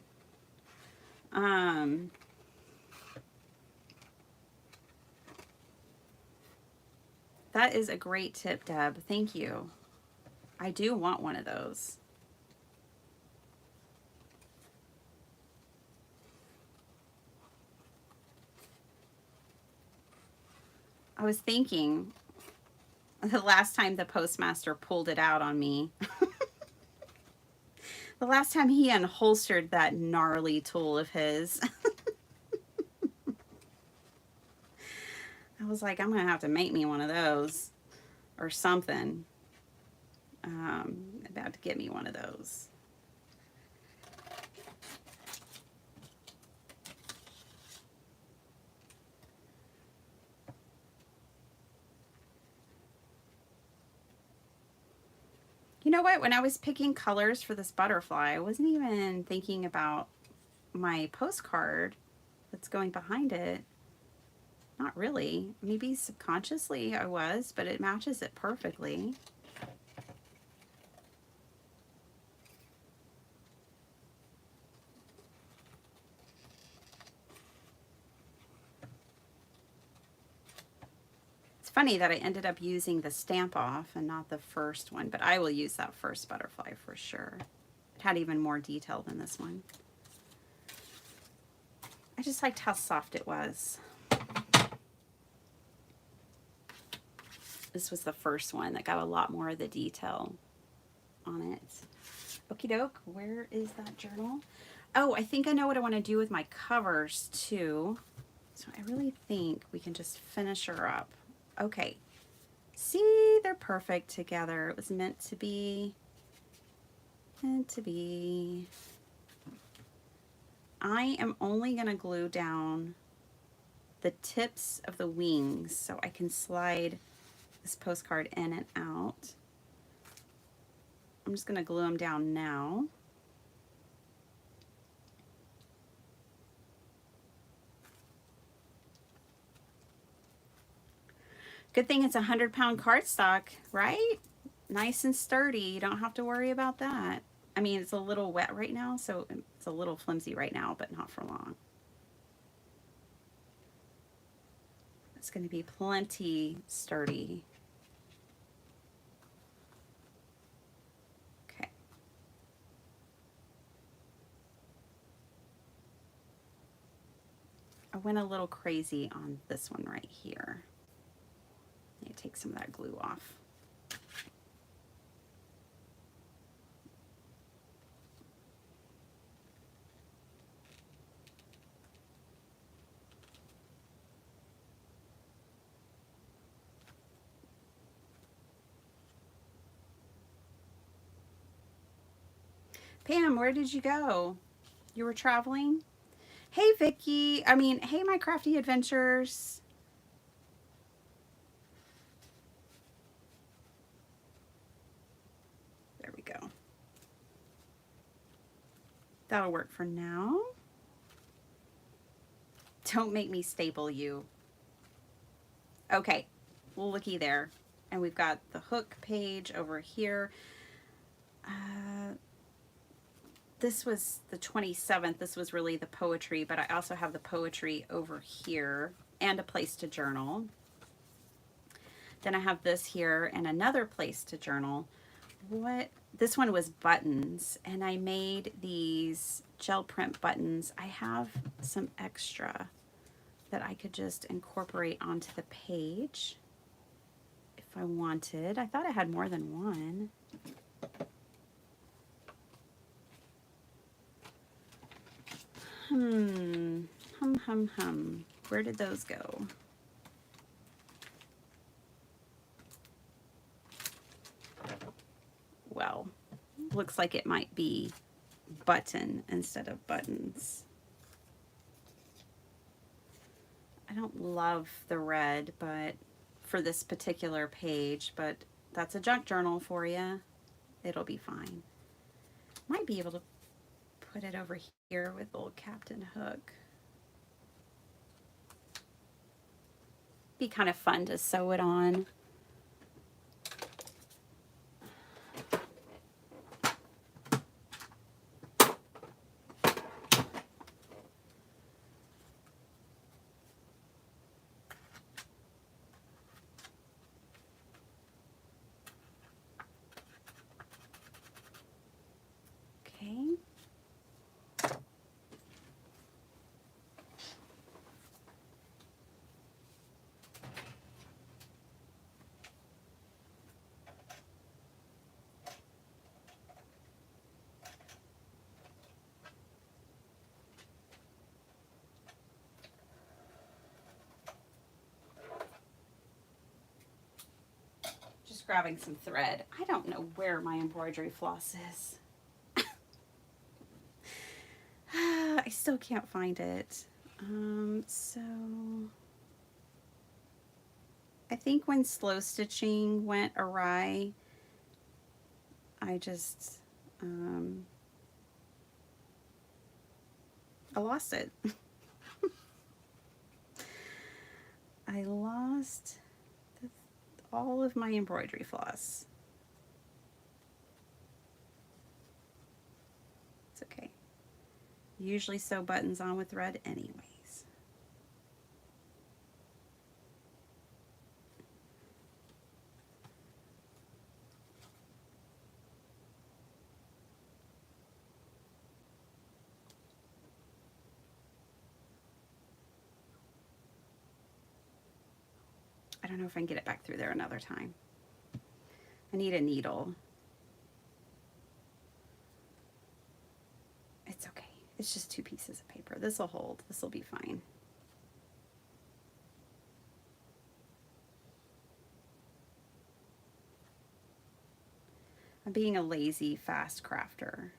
That is a great tip, Deb. Thank you. I do want one of those. I was thinking the last time the postmaster pulled it out on me, the last time he unholstered that gnarly tool of his, I was like, I'm going to have to make me one of those or something. About to get me one of those. You know what? When I was picking colors for this butterfly, I wasn't even thinking about my postcard that's going behind it. Not really. Maybe subconsciously I was, but it matches it perfectly. It's funny that I ended up using the stamp off and not the first one, but I will use that first butterfly for sure. It had even more detail than this one. I just liked how soft it was. This was the first one that got a lot more of the detail on it. Okie doke, where is that journal? Oh, I think I know what I want to do with my covers too. So I really think we can just finish her up. Okay. See, they're perfect together. It was meant to be. Meant to be. I am only going to glue down the tips of the wings so I can slide this postcard in and out. I'm just going to glue them down now. Good thing it's a 100-pound cardstock, right? Nice and sturdy. You don't have to worry about that. I mean, it's a little wet right now, so it's a little flimsy right now, but not for long. It's going to be plenty sturdy. Okay. I went a little crazy on this one right here. Let me take some of that glue off. Pam, where did you go? You were traveling? Hey, Vicky. Hey, my crafty adventures. There we go. That'll work for now. Don't make me staple you. Okay, looky there. And we've got the hook page over here. This was the 27th. This was really the poetry, but I also have the poetry over here and a place to journal. Then I have this here and another place to journal. This one was buttons, and I made these gel print buttons. I have some extra that I could just incorporate onto the page if I wanted. I thought I had more than one. Where did those go? Well, looks like it might be button instead of buttons. I don't love the red, but for this particular page, but that's a junk journal for you. It'll be fine. Might be able to put it over here with old Captain Hook. Be kind of fun to sew it on. Okay. Grabbing some thread. I don't know where my embroidery floss is. I still can't find it. So I think when slow stitching went awry, I just, I lost it. I lost all of my embroidery floss. It's okay. Usually sew buttons on with thread anyways. I don't know if I can get it back through there another time. I need a needle. It's okay. It's just 2 pieces of paper. This will hold. This will be fine. I'm being a lazy, fast crafter.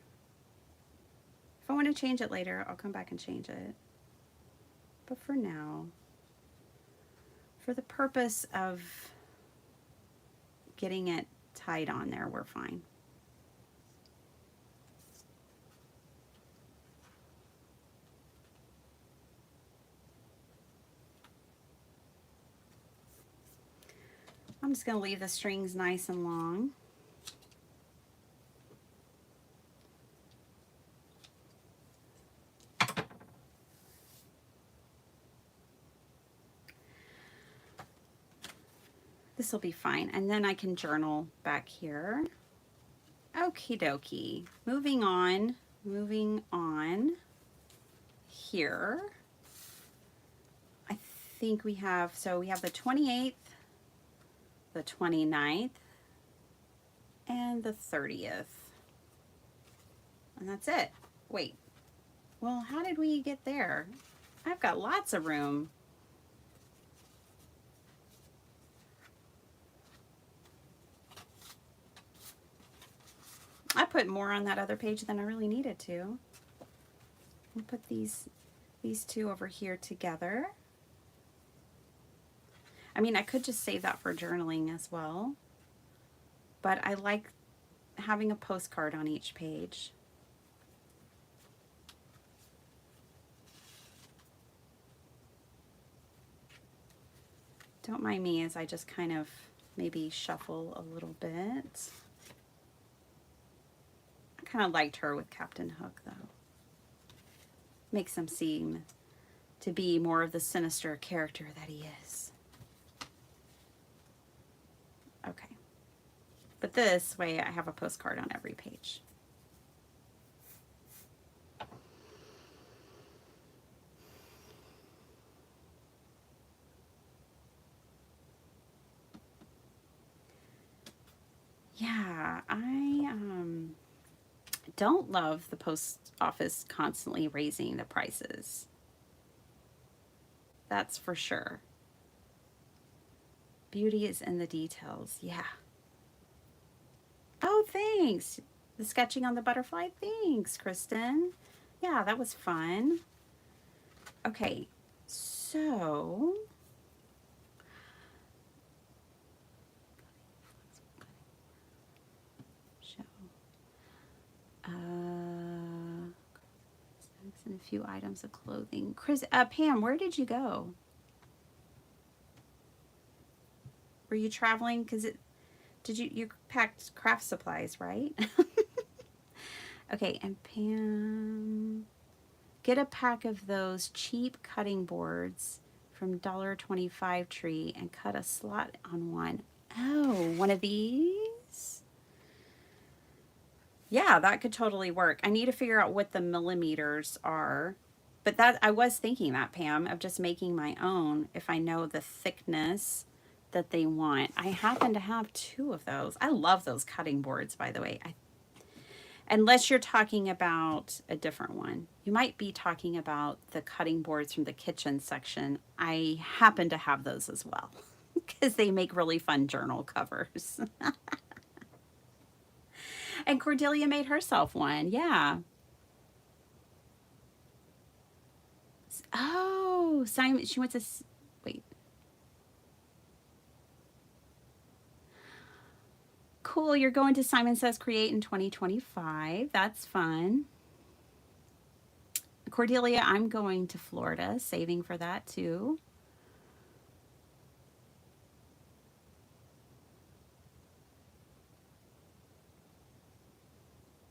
If I want to change it later, I'll come back and change it. But for now, for the purpose of getting it tied on there, we're fine. I'm just going to leave the strings nice and long. This will be fine. And then I can journal back here. Okie dokie. Moving on here. I think we have, so we have the 28th, the 29th, and the 30th. And that's it. Wait. Well, how did we get there? I've got lots of room. I put more on that other page than I really needed to. I'll put these 2 over here together. I mean, I could just save that for journaling as well, but I like having a postcard on each page. Don't mind me as I just kind of maybe shuffle a little bit. I kind of liked her with Captain Hook though. Makes him seem to be more of the sinister character that he is. Okay. But this way I have a postcard on every page. Yeah, I don't love the post office constantly raising the prices. That's for sure. Beauty is in the details. Yeah. Oh, thanks. The sketching on the butterfly. Thanks, Kristen. Yeah, that was fun. Okay, so and a few items of clothing. Pam, where did you go? Were you traveling? Because you packed craft supplies, right? Okay, and Pam, get a pack of those cheap cutting boards from $1.25 Tree and cut a slot on one. Oh, one of these? Yeah, that could totally work. I need to figure out what the millimeters are. But that I was thinking that, Pam, of just making my own if I know the thickness that they want. I happen to have 2 of those. I love those cutting boards, by the way. Unless you're talking about a different one. You might be talking about the cutting boards from the kitchen section. I happen to have those as well because they make really fun journal covers. And Cordelia made herself one. Yeah. Oh, Simon, she went to, wait. cool. You're going to Simon Says Create in 2025. That's fun. Cordelia, I'm going to Florida, saving for that too.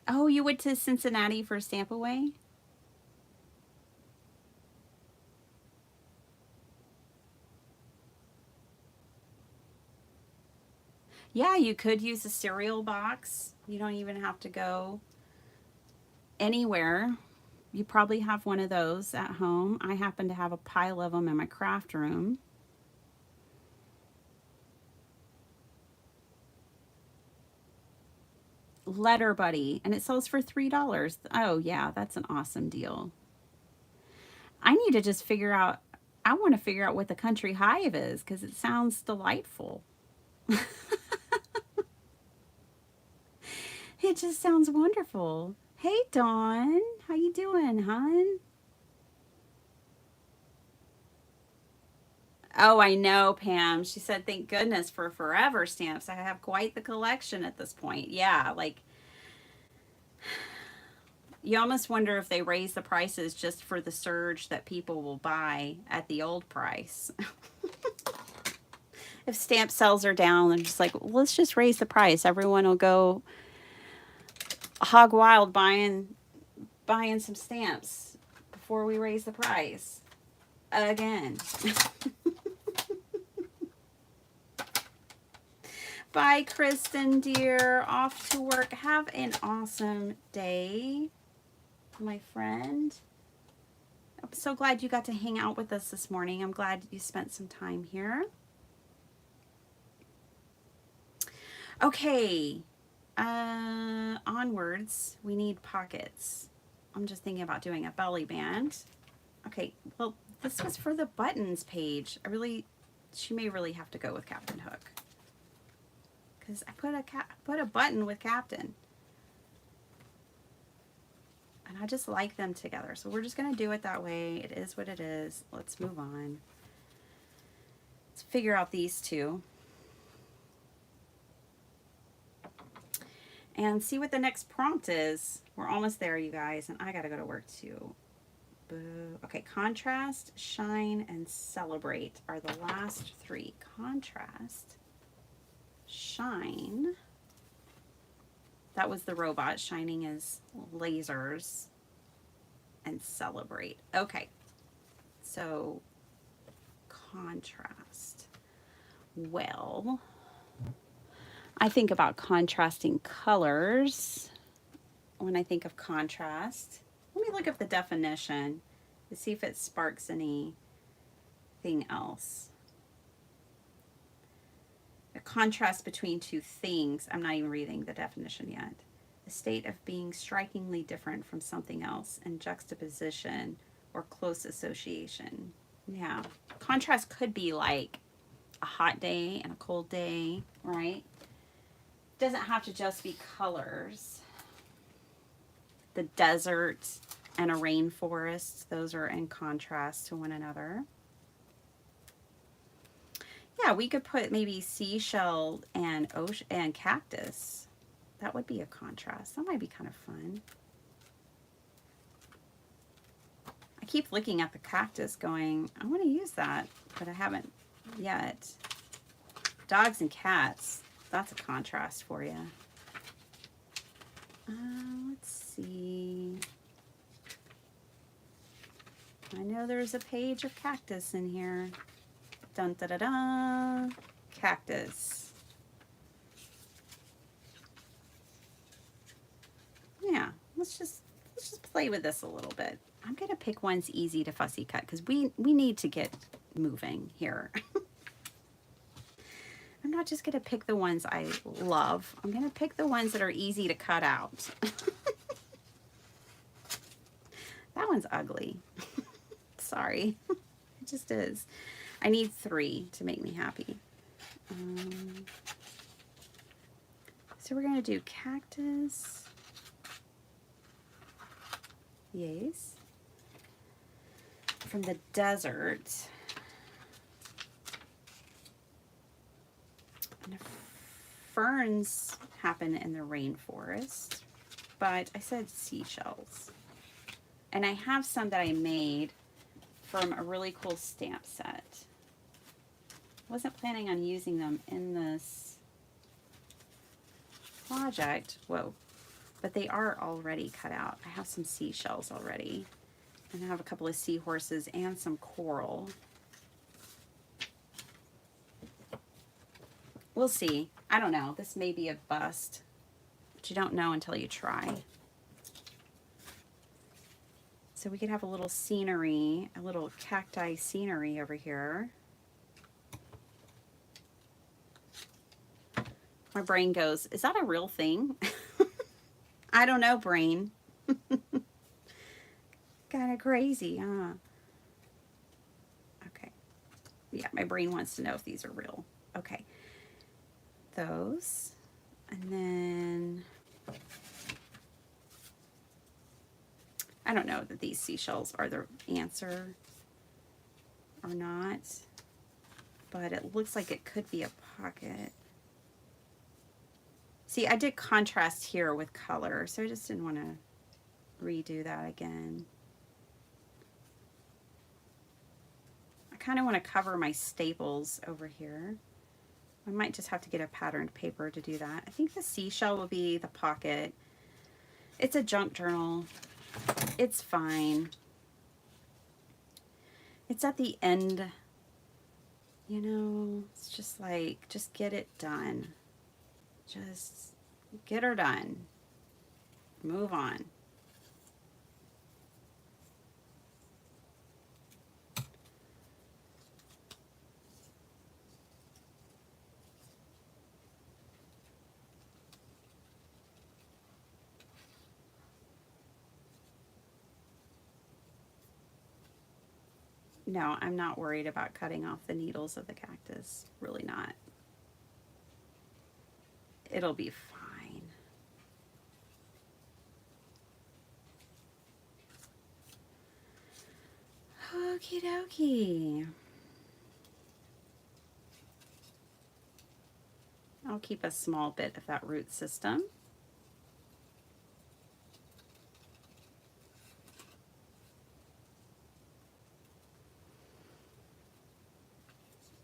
Oh, you went to Cincinnati for Stamp Away? Yeah, you could use a cereal box. You don't even have to go anywhere. You probably have one of those at home. I happen to have a pile of them in my craft room. Letter Buddy, and it sells for $3. Oh, yeah, that's an awesome deal. I need to just figure out, I want to figure out what the country hive is because it sounds delightful. It just sounds wonderful. Hey, Dawn. How you doing, hon? Oh, I know, Pam. She said, thank goodness for forever stamps. I have quite the collection at this point. Yeah, like, you almost wonder if they raise the prices just for the surge that people will buy at the old price. If stamp sales are down, they're just like, well, let's just raise the price. Everyone will go hog wild buying some stamps before we raise the price again. Bye, Kristen, dear. Off to work. Have an awesome day, my friend. I'm so glad you got to hang out with us this morning. I'm glad you spent some time here. Okay. Onwards, we need pockets. I'm just thinking about doing a belly band. Okay, well, this was for the buttons page. She may really have to go with Captain Hook. Because I put a button with Captain. And I just like them together. So we're just going to do it that way. It is what it is. Let's move on. Let's figure out these two. And see what the next prompt is. We're almost there, you guys. And I got to go to work too. Boo. Okay, contrast, shine, and celebrate are the last three. Contrast, shine. That was the robot shining his lasers. And celebrate. Okay. So, contrast. Well, I think about contrasting colors when I think of contrast. Let me look up the definition to see if it sparks anything else. A contrast between two things. I'm not even reading the definition yet. A state of being strikingly different from something else in juxtaposition or close association. Yeah. Contrast could be like a hot day and a cold day, right? It doesn't have to just be colors. The desert and a rainforest, those are in contrast to one another. Yeah, we could put maybe seashell and ocean and cactus. That would be a contrast. That might be kind of fun. I keep looking at the cactus going, I want to use that, but I haven't yet. Dogs and cats, that's a contrast for you. Let's see. I know there's a page of cactus in here. Dun da da da. Cactus. Yeah, let's just play with this a little bit. I'm gonna pick ones easy to fussy cut because we need to get moving here. I'm not just gonna pick the ones I love. I'm gonna pick the ones that are easy to cut out. That one's ugly. Sorry. It just is. I need 3 to make me happy. So we're going to do cactus. Yes. From the desert. And ferns happen in the rainforest, but I said seashells. And I have some that I made from a really cool stamp set. Wasn't planning on using them in this project. Whoa. But they are already cut out. I have some seashells already. And I have a couple of seahorses and some coral. We'll see. I don't know. This may be a bust. But you don't know until you try. So we could have a little scenery, a little cacti scenery over here. My brain goes, is that a real thing? I don't know, brain. Kind of crazy, huh? Okay. Yeah, my brain wants to know if these are real. Okay. Those. And then I don't know that these seashells are the answer or not, but it looks like it could be a pocket. See, I did contrast here with color, so I just didn't want to redo that again. I kind of want to cover my staples over here. I might just have to get a patterned paper to do that. I think the seashell will be the pocket. It's a junk journal. It's fine. It's at the end. You know, it's just like, just get it done. Just get her done. Move on. No, I'm not worried about cutting off the needles of the cactus. Really not. It'll be fine. Okie dokie. I'll keep a small bit of that root system.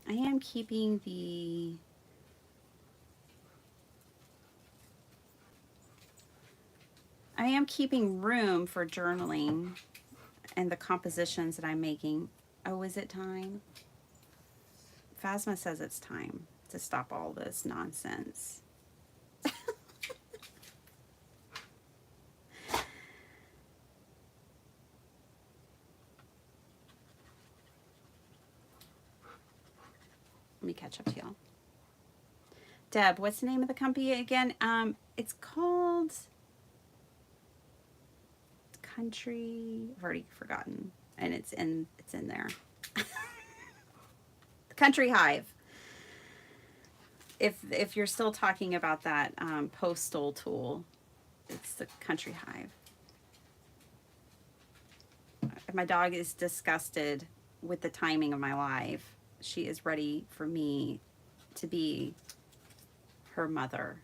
I am keeping the room for journaling and the compositions that I'm making. Oh, is it time? Phasma says it's time to stop all this nonsense. Let me catch up to y'all. Deb, what's the name of the company again? It's called Country. I've already forgotten, and it's in there. Country Hive. If you're still talking about that postal tool, it's the Country Hive. My dog is disgusted with the timing of my life. She is ready for me to be her mother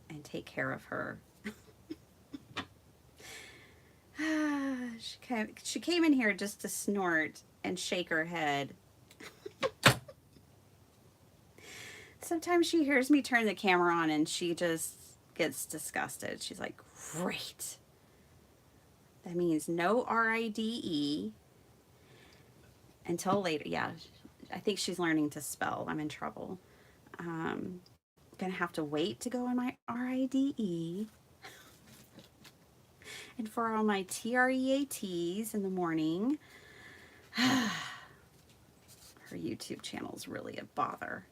and take care of her. She came in here just to snort and shake her head. Sometimes she hears me turn the camera on and she just gets disgusted. She's like, great. That means no RIDE until later. Yeah, I think she's learning to spell. I'm in trouble. Gonna have to wait to go on my RIDE. And for all my TREATs in the morning. Her YouTube channel is really a bother.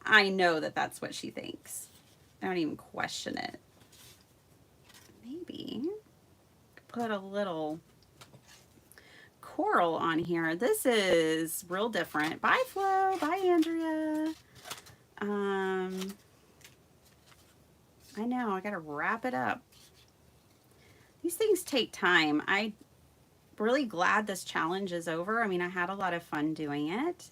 I know that that's what she thinks. I don't even question it. Maybe put a little coral on here. This is real different. Bye, Flo. Bye, Andrea. I know, I gotta wrap it up. These things take time. I'm really glad this challenge is over. I mean, I had a lot of fun doing it.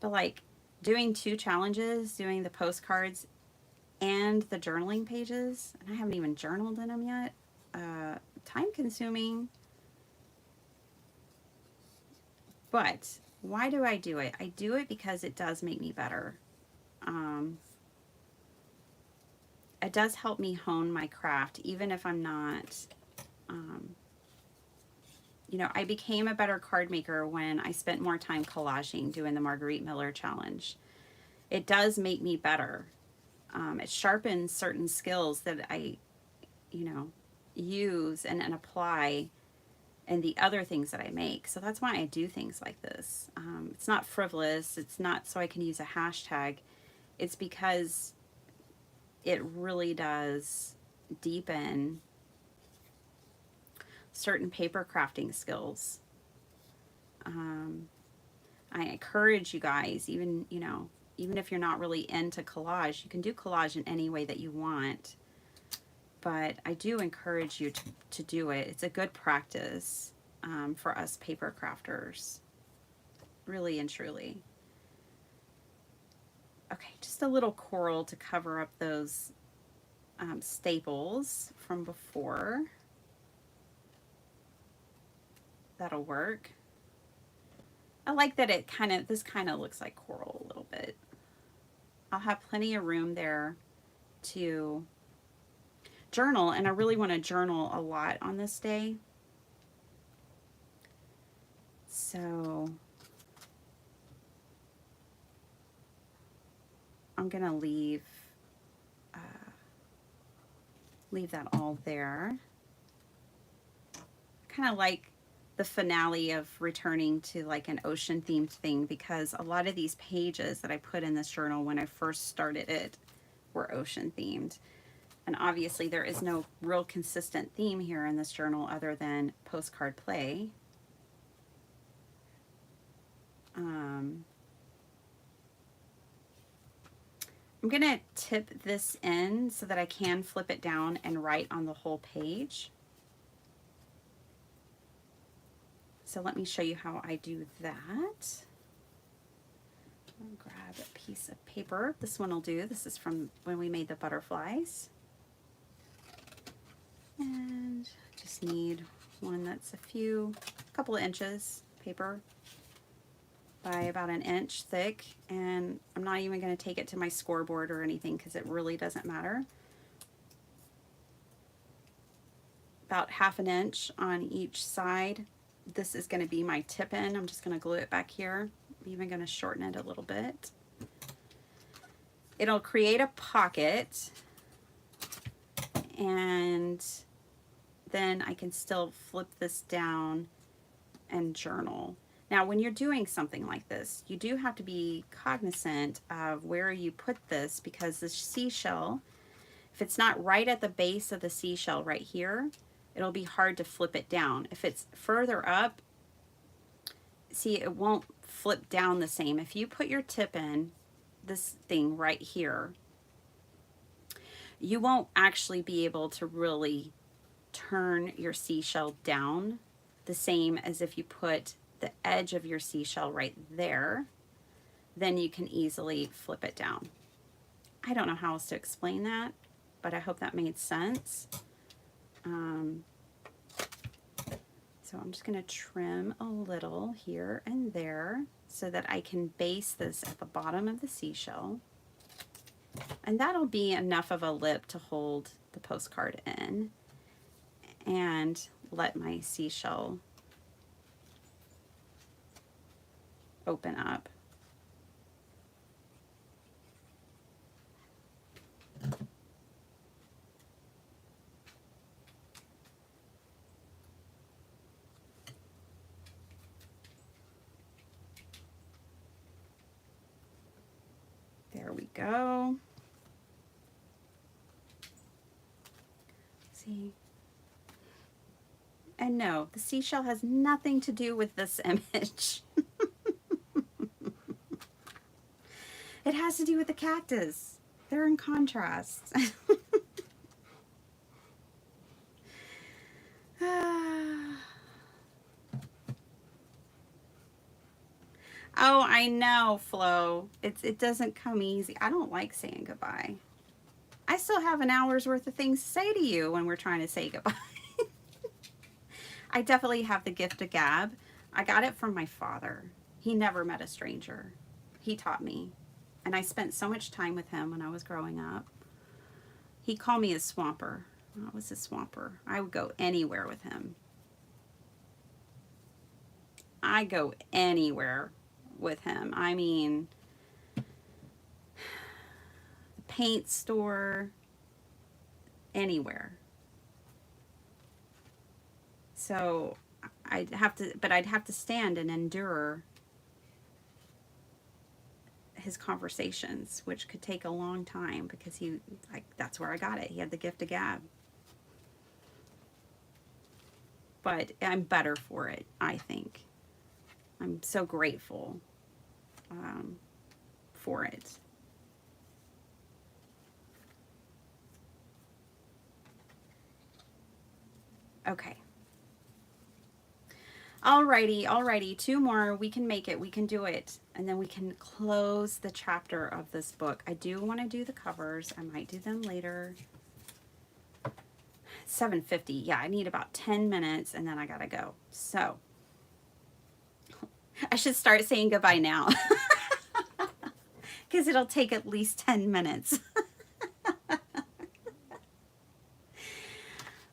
But like doing 2 challenges, doing the postcards and the journaling pages, and I haven't even journaled in them yet. Time consuming. But why do I do it? I do it because it does make me better. It does help me hone my craft, even if I'm not, you know, I became a better card maker when I spent more time collaging, doing the Marguerite Miller challenge. It does make me better. It sharpens certain skills that I, you know, use and apply in the other things that I make. So that's why I do things like this. It's not frivolous. It's not so I can use a hashtag. It's because it really does deepen certain paper crafting skills. I encourage you guys, even, you know, even if you're not really into collage, you can do collage in any way that you want. But I do encourage you to do it. It's a good practice for us paper crafters, really and truly. Okay, just a little coral to cover up those staples from before. That'll work. I like that it this kind of looks like coral a little bit. I'll have plenty of room there to journal, and I really want to journal a lot on this day. So I'm going to leave that all there. Kind of like the finale of returning to like an ocean themed thing, because a lot of these pages that I put in this journal when I first started it were ocean themed. And obviously there is no real consistent theme here in this journal other than postcard play. I'm going to tip this in so that I can flip it down and write on the whole page. So let me show you how I do that. I'll grab a piece of paper. This one will do. This is from when we made the butterflies. And just need one that's a couple of inches paper by about an inch thick, and I'm not even going to take it to my scoreboard or anything because it really doesn't matter. About ½ an inch on each side. This is going to be my tip in. I'm just going to glue it back here. I'm even going to shorten it a little bit. It'll create a pocket, and then I can still flip this down and journal. Now, when you're doing something like this, you do have to be cognizant of where you put this, because the seashell, if it's not right at the base of the seashell right here, it'll be hard to flip it down. If it's further up, see, it won't flip down the same. If you put your tip in, this thing right here, you won't actually be able to really turn your seashell down the same as if you put the edge of your seashell right there. Then you can easily flip it down. I don't know how else to explain that, but I hope that made sense. So I'm just going to trim a little here and there so that I can base this at the bottom of the seashell. And that'll be enough of a lip to hold the postcard in and let my seashell open up. There we go. See? And no, the seashell has nothing to do with this image. It has to do with the cactus. They're in contrast. Oh, I know, Flo. It doesn't come easy. I don't like saying goodbye. I still have an hour's worth of things to say to you when we're trying to say goodbye. I definitely have the gift of gab. I got it from my father. He never met a stranger. He taught me. And I spent so much time with him when I was growing up. He called me a swamper. I was a swamper. I would go anywhere with him. I go anywhere with him. I mean, the paint store, anywhere. So I'd have to stand and endure his conversations, which could take a long time because that's where I got it. He had the gift of gab. But I'm better for it, I think. I'm so grateful for it. Okay. Alrighty. 2 more. We can make it. We can do it. And then we can close the chapter of this book. I do want to do the covers. I might do them later. 7:50. Yeah, I need about 10 minutes and then I gotta go. So, I should start saying goodbye now. Because it'll take at least 10 minutes.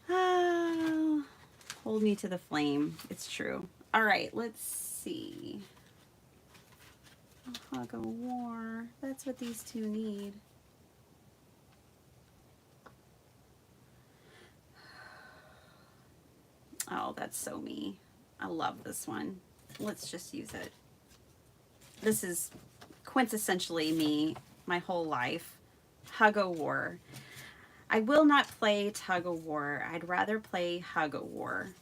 Oh, hold me to the flame. It's true. All right, let's see. A hug of war. That's what these two need. Oh, that's so me. I love this one. Let's just use it. This is quintessentially me my whole life. Hug o' war. I will not play tug o' war. I'd rather play hug o' war.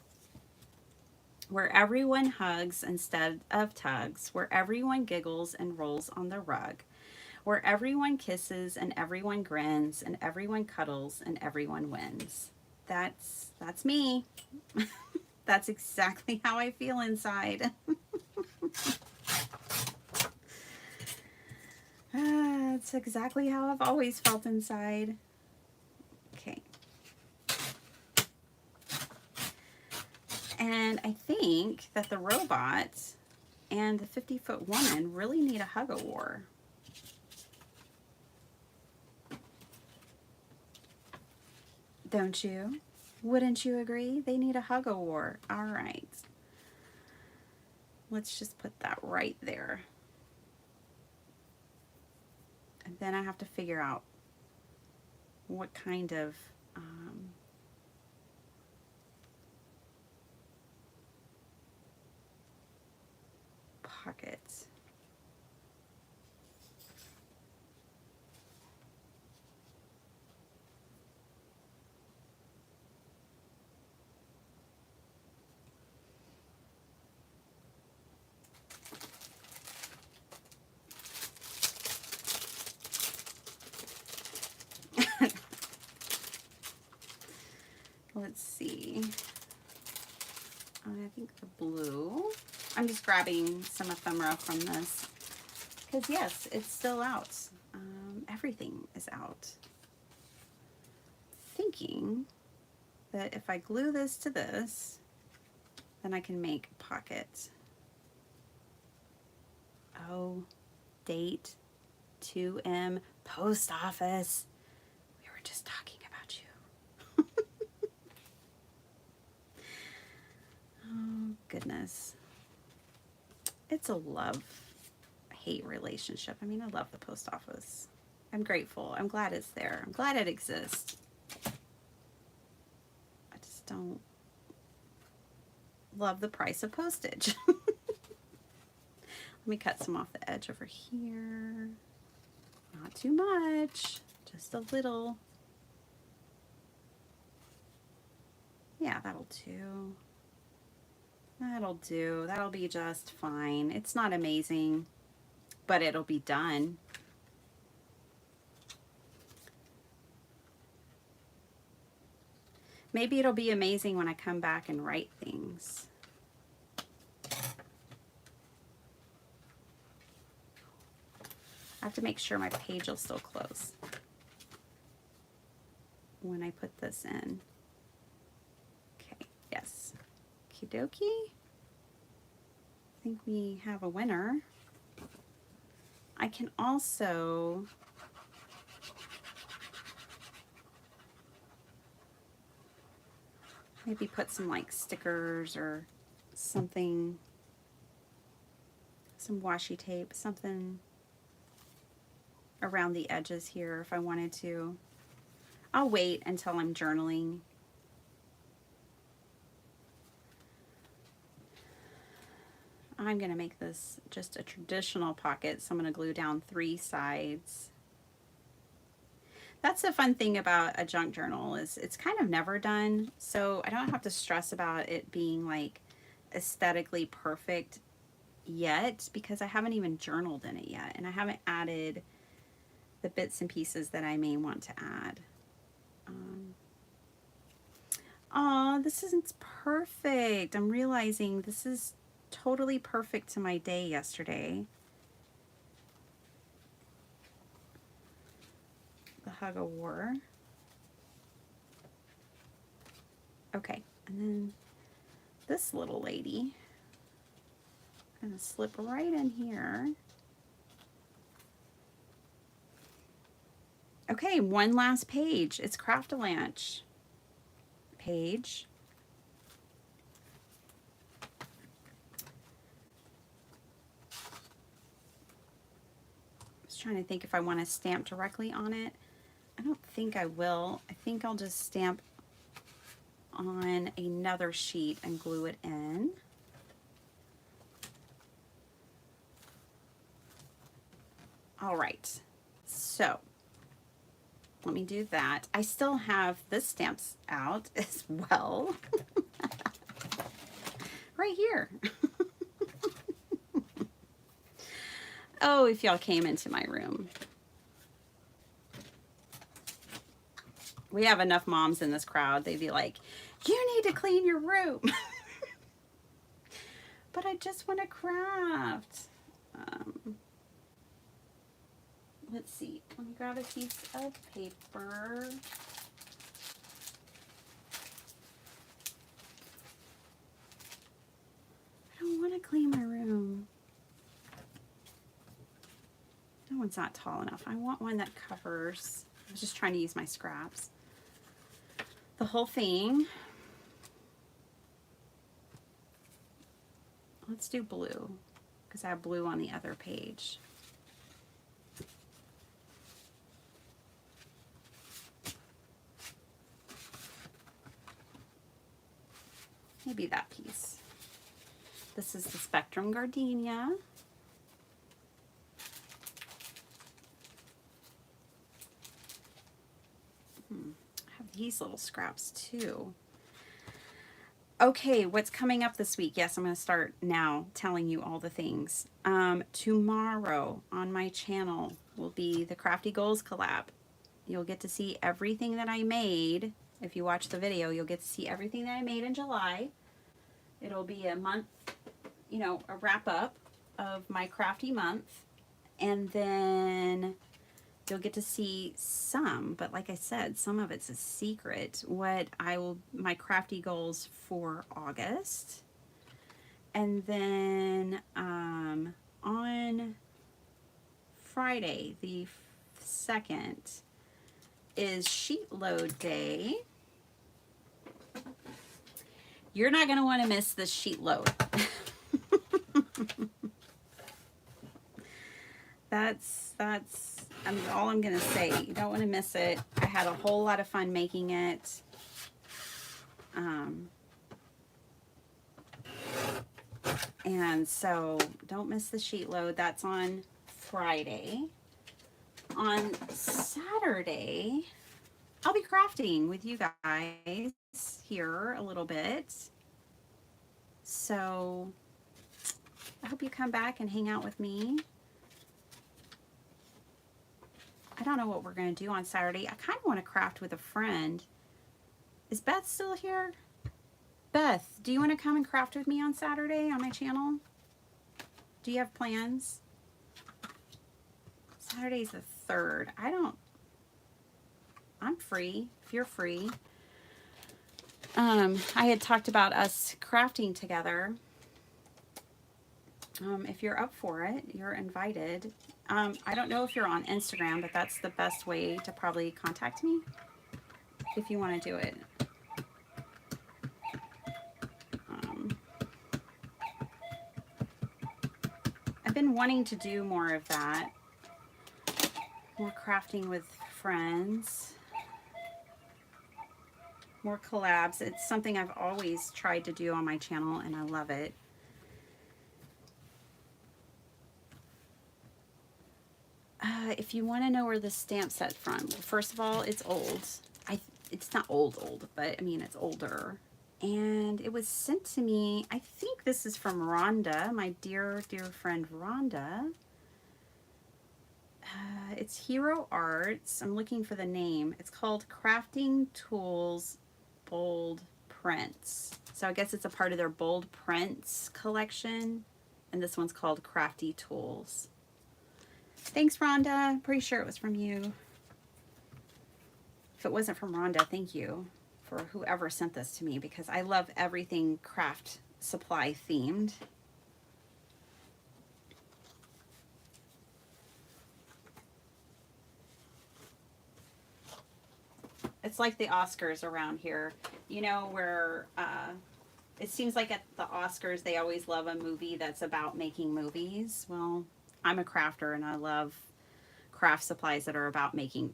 Where everyone hugs instead of tugs. Where everyone giggles and rolls on the rug. Where everyone kisses and everyone grins and everyone cuddles and everyone wins. That's me. That's exactly how I feel inside. That's exactly how I've always felt inside. Okay. And I think that the robot and the 50-foot woman really need a hug of war. Don't you? Wouldn't you agree? They need a hug of war. All right. Let's just put that right there. And then I have to figure out what kind of pockets. Let's see. I think the blue. I'm just grabbing some ephemera from this. Because yes, it's still out. Everything is out. Thinking that if I glue this to this, then I can make a pocket. Oh, date 2M post office. We were just talking about you. Oh, goodness. It's a love-hate relationship. I mean, I love the post office. I'm grateful. I'm glad it's there. I'm glad it exists. I just don't love the price of postage. Let me cut some off the edge over here. Not too much, just a little. Yeah, that'll do. That'll do. That'll be just fine. It's not amazing, but it'll be done. Maybe it'll be amazing when I come back and write things. I have to make sure my page will still close when I put this in. Okay, yes. Okie dokie. I think we have a winner. I can also maybe put some like stickers or something, some washi tape, something around the edges here if I wanted to. I'll wait until I'm journaling. I'm going to make this just a traditional pocket, so I'm going to glue down 3 sides. That's the fun thing about a junk journal is it's kind of never done, so I don't have to stress about it being like aesthetically perfect yet because I haven't even journaled in it yet, and I haven't added the bits and pieces that I may want to add. Oh, this isn't perfect. I'm realizing this is totally perfect to my day yesterday. The hug of war. Okay, and then this little lady, I'm gonna slip right in here. Okay, one last page. It's Craft-A-Lanch page. I was trying to think if I want to stamp directly on it. I don't think I will. I think I'll just stamp on another sheet and glue it in. All right, so let me do that. I still have this stamps out as well. Right here. Oh, if y'all came into my room. We have enough moms in this crowd. They'd be like, you need to clean your room. But I just want to craft. Let's see. Let me grab a piece of paper. I don't want to clean my room. That one's not tall enough. I want one that covers. I was just trying to use my scraps. The whole thing. Let's do blue because I have blue on the other page. Maybe that piece. This is the Spectrum Gardenia. I have these little scraps too. Okay, what's coming up this week? Yes, I'm going to start now telling you all the things. Tomorrow on my channel will be the Crafty Goals collab. You'll get to see everything that I made. If you watch the video, you'll get to see everything that I made in July. It'll be a month, you know, a wrap up of my crafty month. And then you'll get to see some, but like I said, some of it's a secret, my crafty goals for August. And then on Friday, the 2nd, is sheet load day. You're not going to want to miss this sheet load. That's all I'm going to say. You don't want to miss it. I had a whole lot of fun making it. And so don't miss the sheet load. That's on Friday. On Saturday, I'll be crafting with you guys here a little bit. So I hope you come back and hang out with me. I don't know what we're going to do on Saturday. I kind of want to craft with a friend. Is Beth still here? Beth, do you want to come and craft with me on Saturday on my channel? Do you have plans? Saturday's the 3rd. I'm free if you're free. I had talked about us crafting together. If you're up for it, you're invited. I don't know if you're on Instagram, but that's the best way to probably contact me if you want to do it. I've been wanting to do more of that. More crafting with friends. More collabs. It's something I've always tried to do on my channel, and I love it. If you want to know where the stamp set's from, first of all, it's old. It's not old, but I mean, it's older. And it was sent to me, I think this is from Rhonda, my dear, dear friend Rhonda. It's Hero Arts. I'm looking for the name. It's called Crafting Tools Bold Prints. So I guess it's a part of their Bold Prints collection. And this one's called Crafty Tools. Thanks, Rhonda. Pretty sure it was from you. If it wasn't from Rhonda, thank you for whoever sent this to me, because I love everything craft supply themed. It's like the Oscars around here, you know, where it seems like at the Oscars they always love a movie that's about making movies. Well, I'm a crafter and I love craft supplies that are about making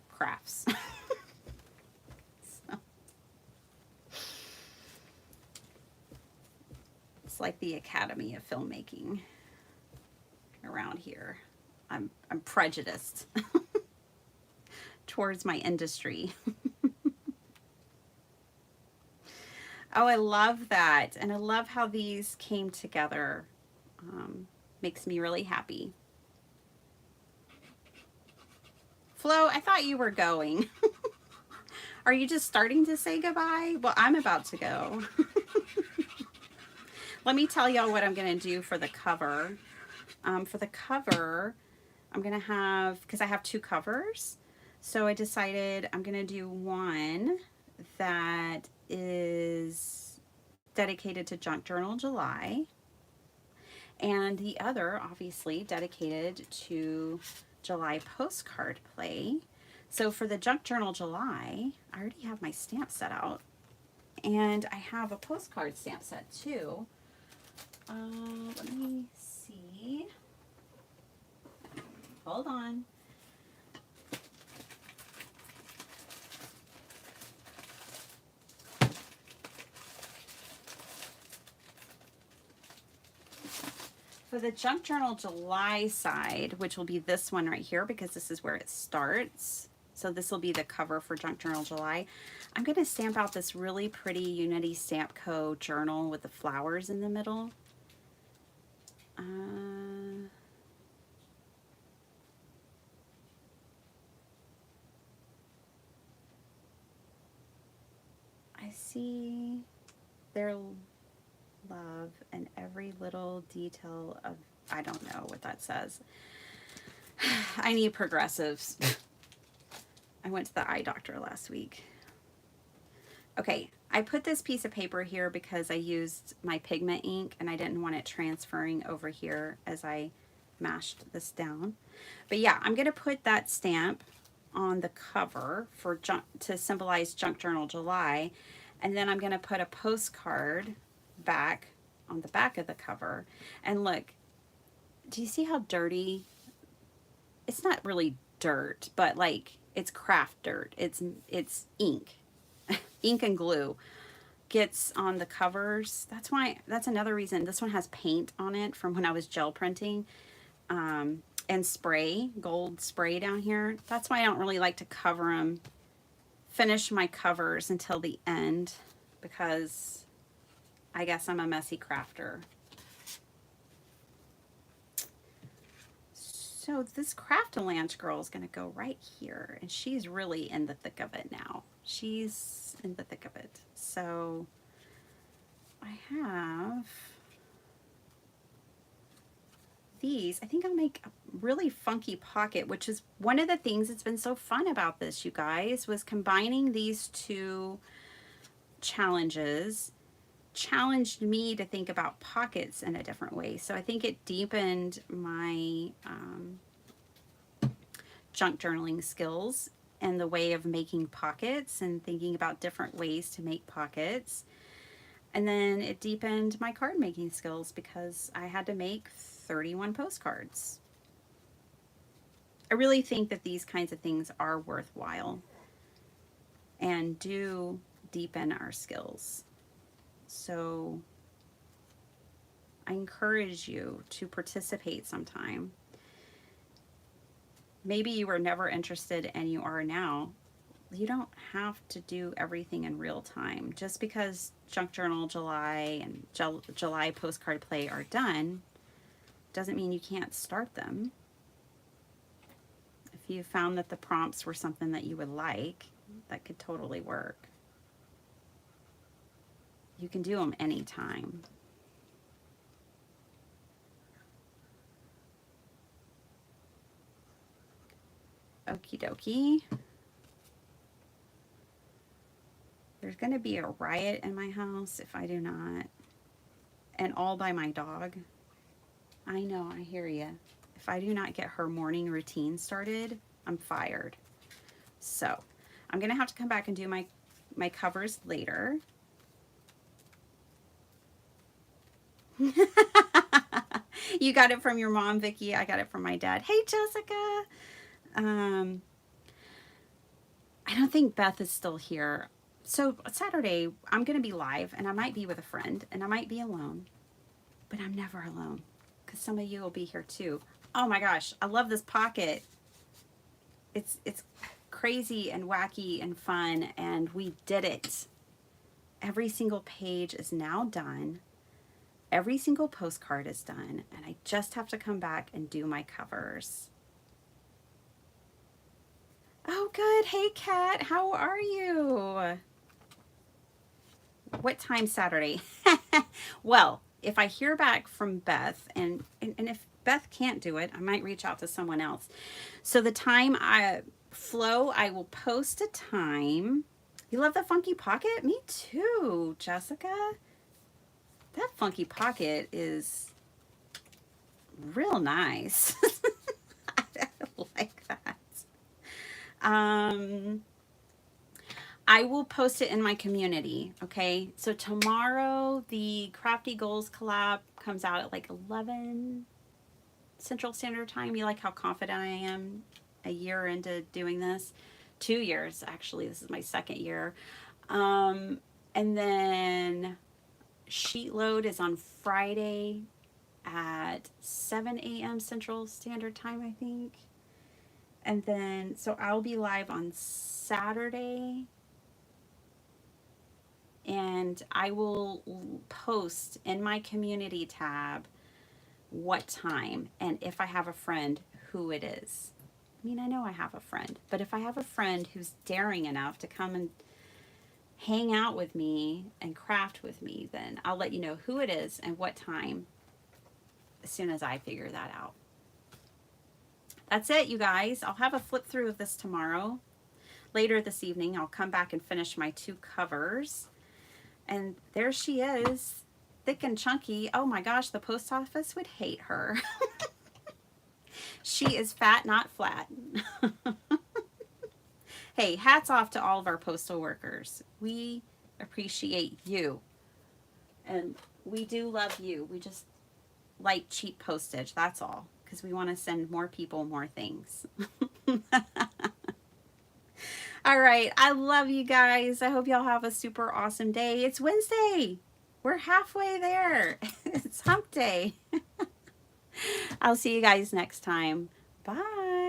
crafts. So, it's like the Academy of Filmmaking around here. I'm prejudiced towards my industry. Oh, I love that. And I love how these came together. Makes me really happy. Flo, I thought you were going. Are you just starting to say goodbye? Well, I'm about to go. Let me tell y'all what I'm going to do for the cover. For the cover, I'm going to have, because I have 2 covers, so I decided I'm going to do one that is dedicated to Junk Journal July, and the other, obviously, dedicated to July postcard play. So for the Junk Journal July, I already have my stamp set out, and I have a postcard stamp set too. Let me see. Hold on. For the Junk Journal July side, which will be this one right here, because this is where it starts. So this will be the cover for Junk Journal July. I'm going to stamp out this really pretty Unity Stamp Co. journal with the flowers in the middle. I see their love and every little detail of, I don't know what that says. I need progressives. I went to the eye doctor last week. Okay, I put this piece of paper here because I used my pigment ink and I didn't want it transferring over here as I mashed this down. But yeah, I'm going to put that stamp on the cover for to symbolize Junk Journal July, and then I'm going to put a postcard back on the back of the cover. And look, do you see how dirty? It's not really dirt, but like it's craft dirt. It's ink. Ink and glue gets on the covers. That's another reason this one has paint on it from when I was gel printing, and spray, gold spray down here. That's why I don't really like to cover them, finish my covers until the end, because I guess I'm a messy crafter. So this Craft-A-Lanch girl is going to go right here, and she's really in the thick of it now. She's in the thick of it. So I have these these. I think I'll make a really funky pocket, which is one of the things that's been so fun about this, you guys, was combining these two challenges challenged me to think about pockets in a different way. So I think it deepened my junk journaling skills and the way of making pockets and thinking about different ways to make pockets. And then it deepened my card making skills because I had to make 31 postcards. I really think that these kinds of things are worthwhile and do deepen our skills. So I encourage you to participate sometime. Maybe you were never interested and you are now. You don't have to do everything in real time. Just because Junk Journal July and July Postcard Play are done doesn't mean you can't start them. If you found that the prompts were something that you would like, that could totally work. You can do them anytime. Okie dokie. There's going to be a riot in my house if I do not. And all by my dog. I know, I hear you. If I do not get her morning routine started, I'm fired. So I'm going to have to come back and do my covers later. You got it from your mom, Vicki. I got it from my dad. Hey, Jessica. I don't think Beth is still here. So Saturday, I'm going to be live, and I might be with a friend, and I might be alone. But I'm never alone, because some of you will be here too. Oh my gosh, I love this pocket. It's crazy and wacky and fun, and we did it. Every single page is now done. Every single postcard is done, and I just have to come back and do my covers. Oh, good. Hey, Kat. How are you? What time Saturday? Well, if I hear back from Beth, and if Beth can't do it, I might reach out to someone else. So the time I will post a time. You love the funky pocket? Me too, Jessica. That funky pocket is real nice. I like that. I will post it in my community, okay? So tomorrow, the Crafty Goals collab comes out at like 11 Central Standard Time. You like how confident I am a year into doing this? 2 years, actually. This is my second year. And then Sheet Load is on Friday at 7 a.m. Central Standard Time, I think. And then, so I'll be live on Saturday. And I will post in my community tab what time and if I have a friend, who it is. I mean, I know I have a friend, but if I have a friend who's daring enough to come and hang out with me and craft with me, then I'll let you know who it is and what time as soon as I figure that out. That's it, you guys. I'll have a flip through of this tomorrow. Later this evening, I'll come back and finish my 2 covers. And there she is, thick and chunky. Oh my gosh, the post office would hate her. She is fat, not flat. Hey, hats off to all of our postal workers. We appreciate you. And we do love you. We just like cheap postage, that's all. Because we want to send more people more things. All right. I love you guys. I hope y'all have a super awesome day. It's Wednesday. We're halfway there. It's hump day. I'll see you guys next time. Bye.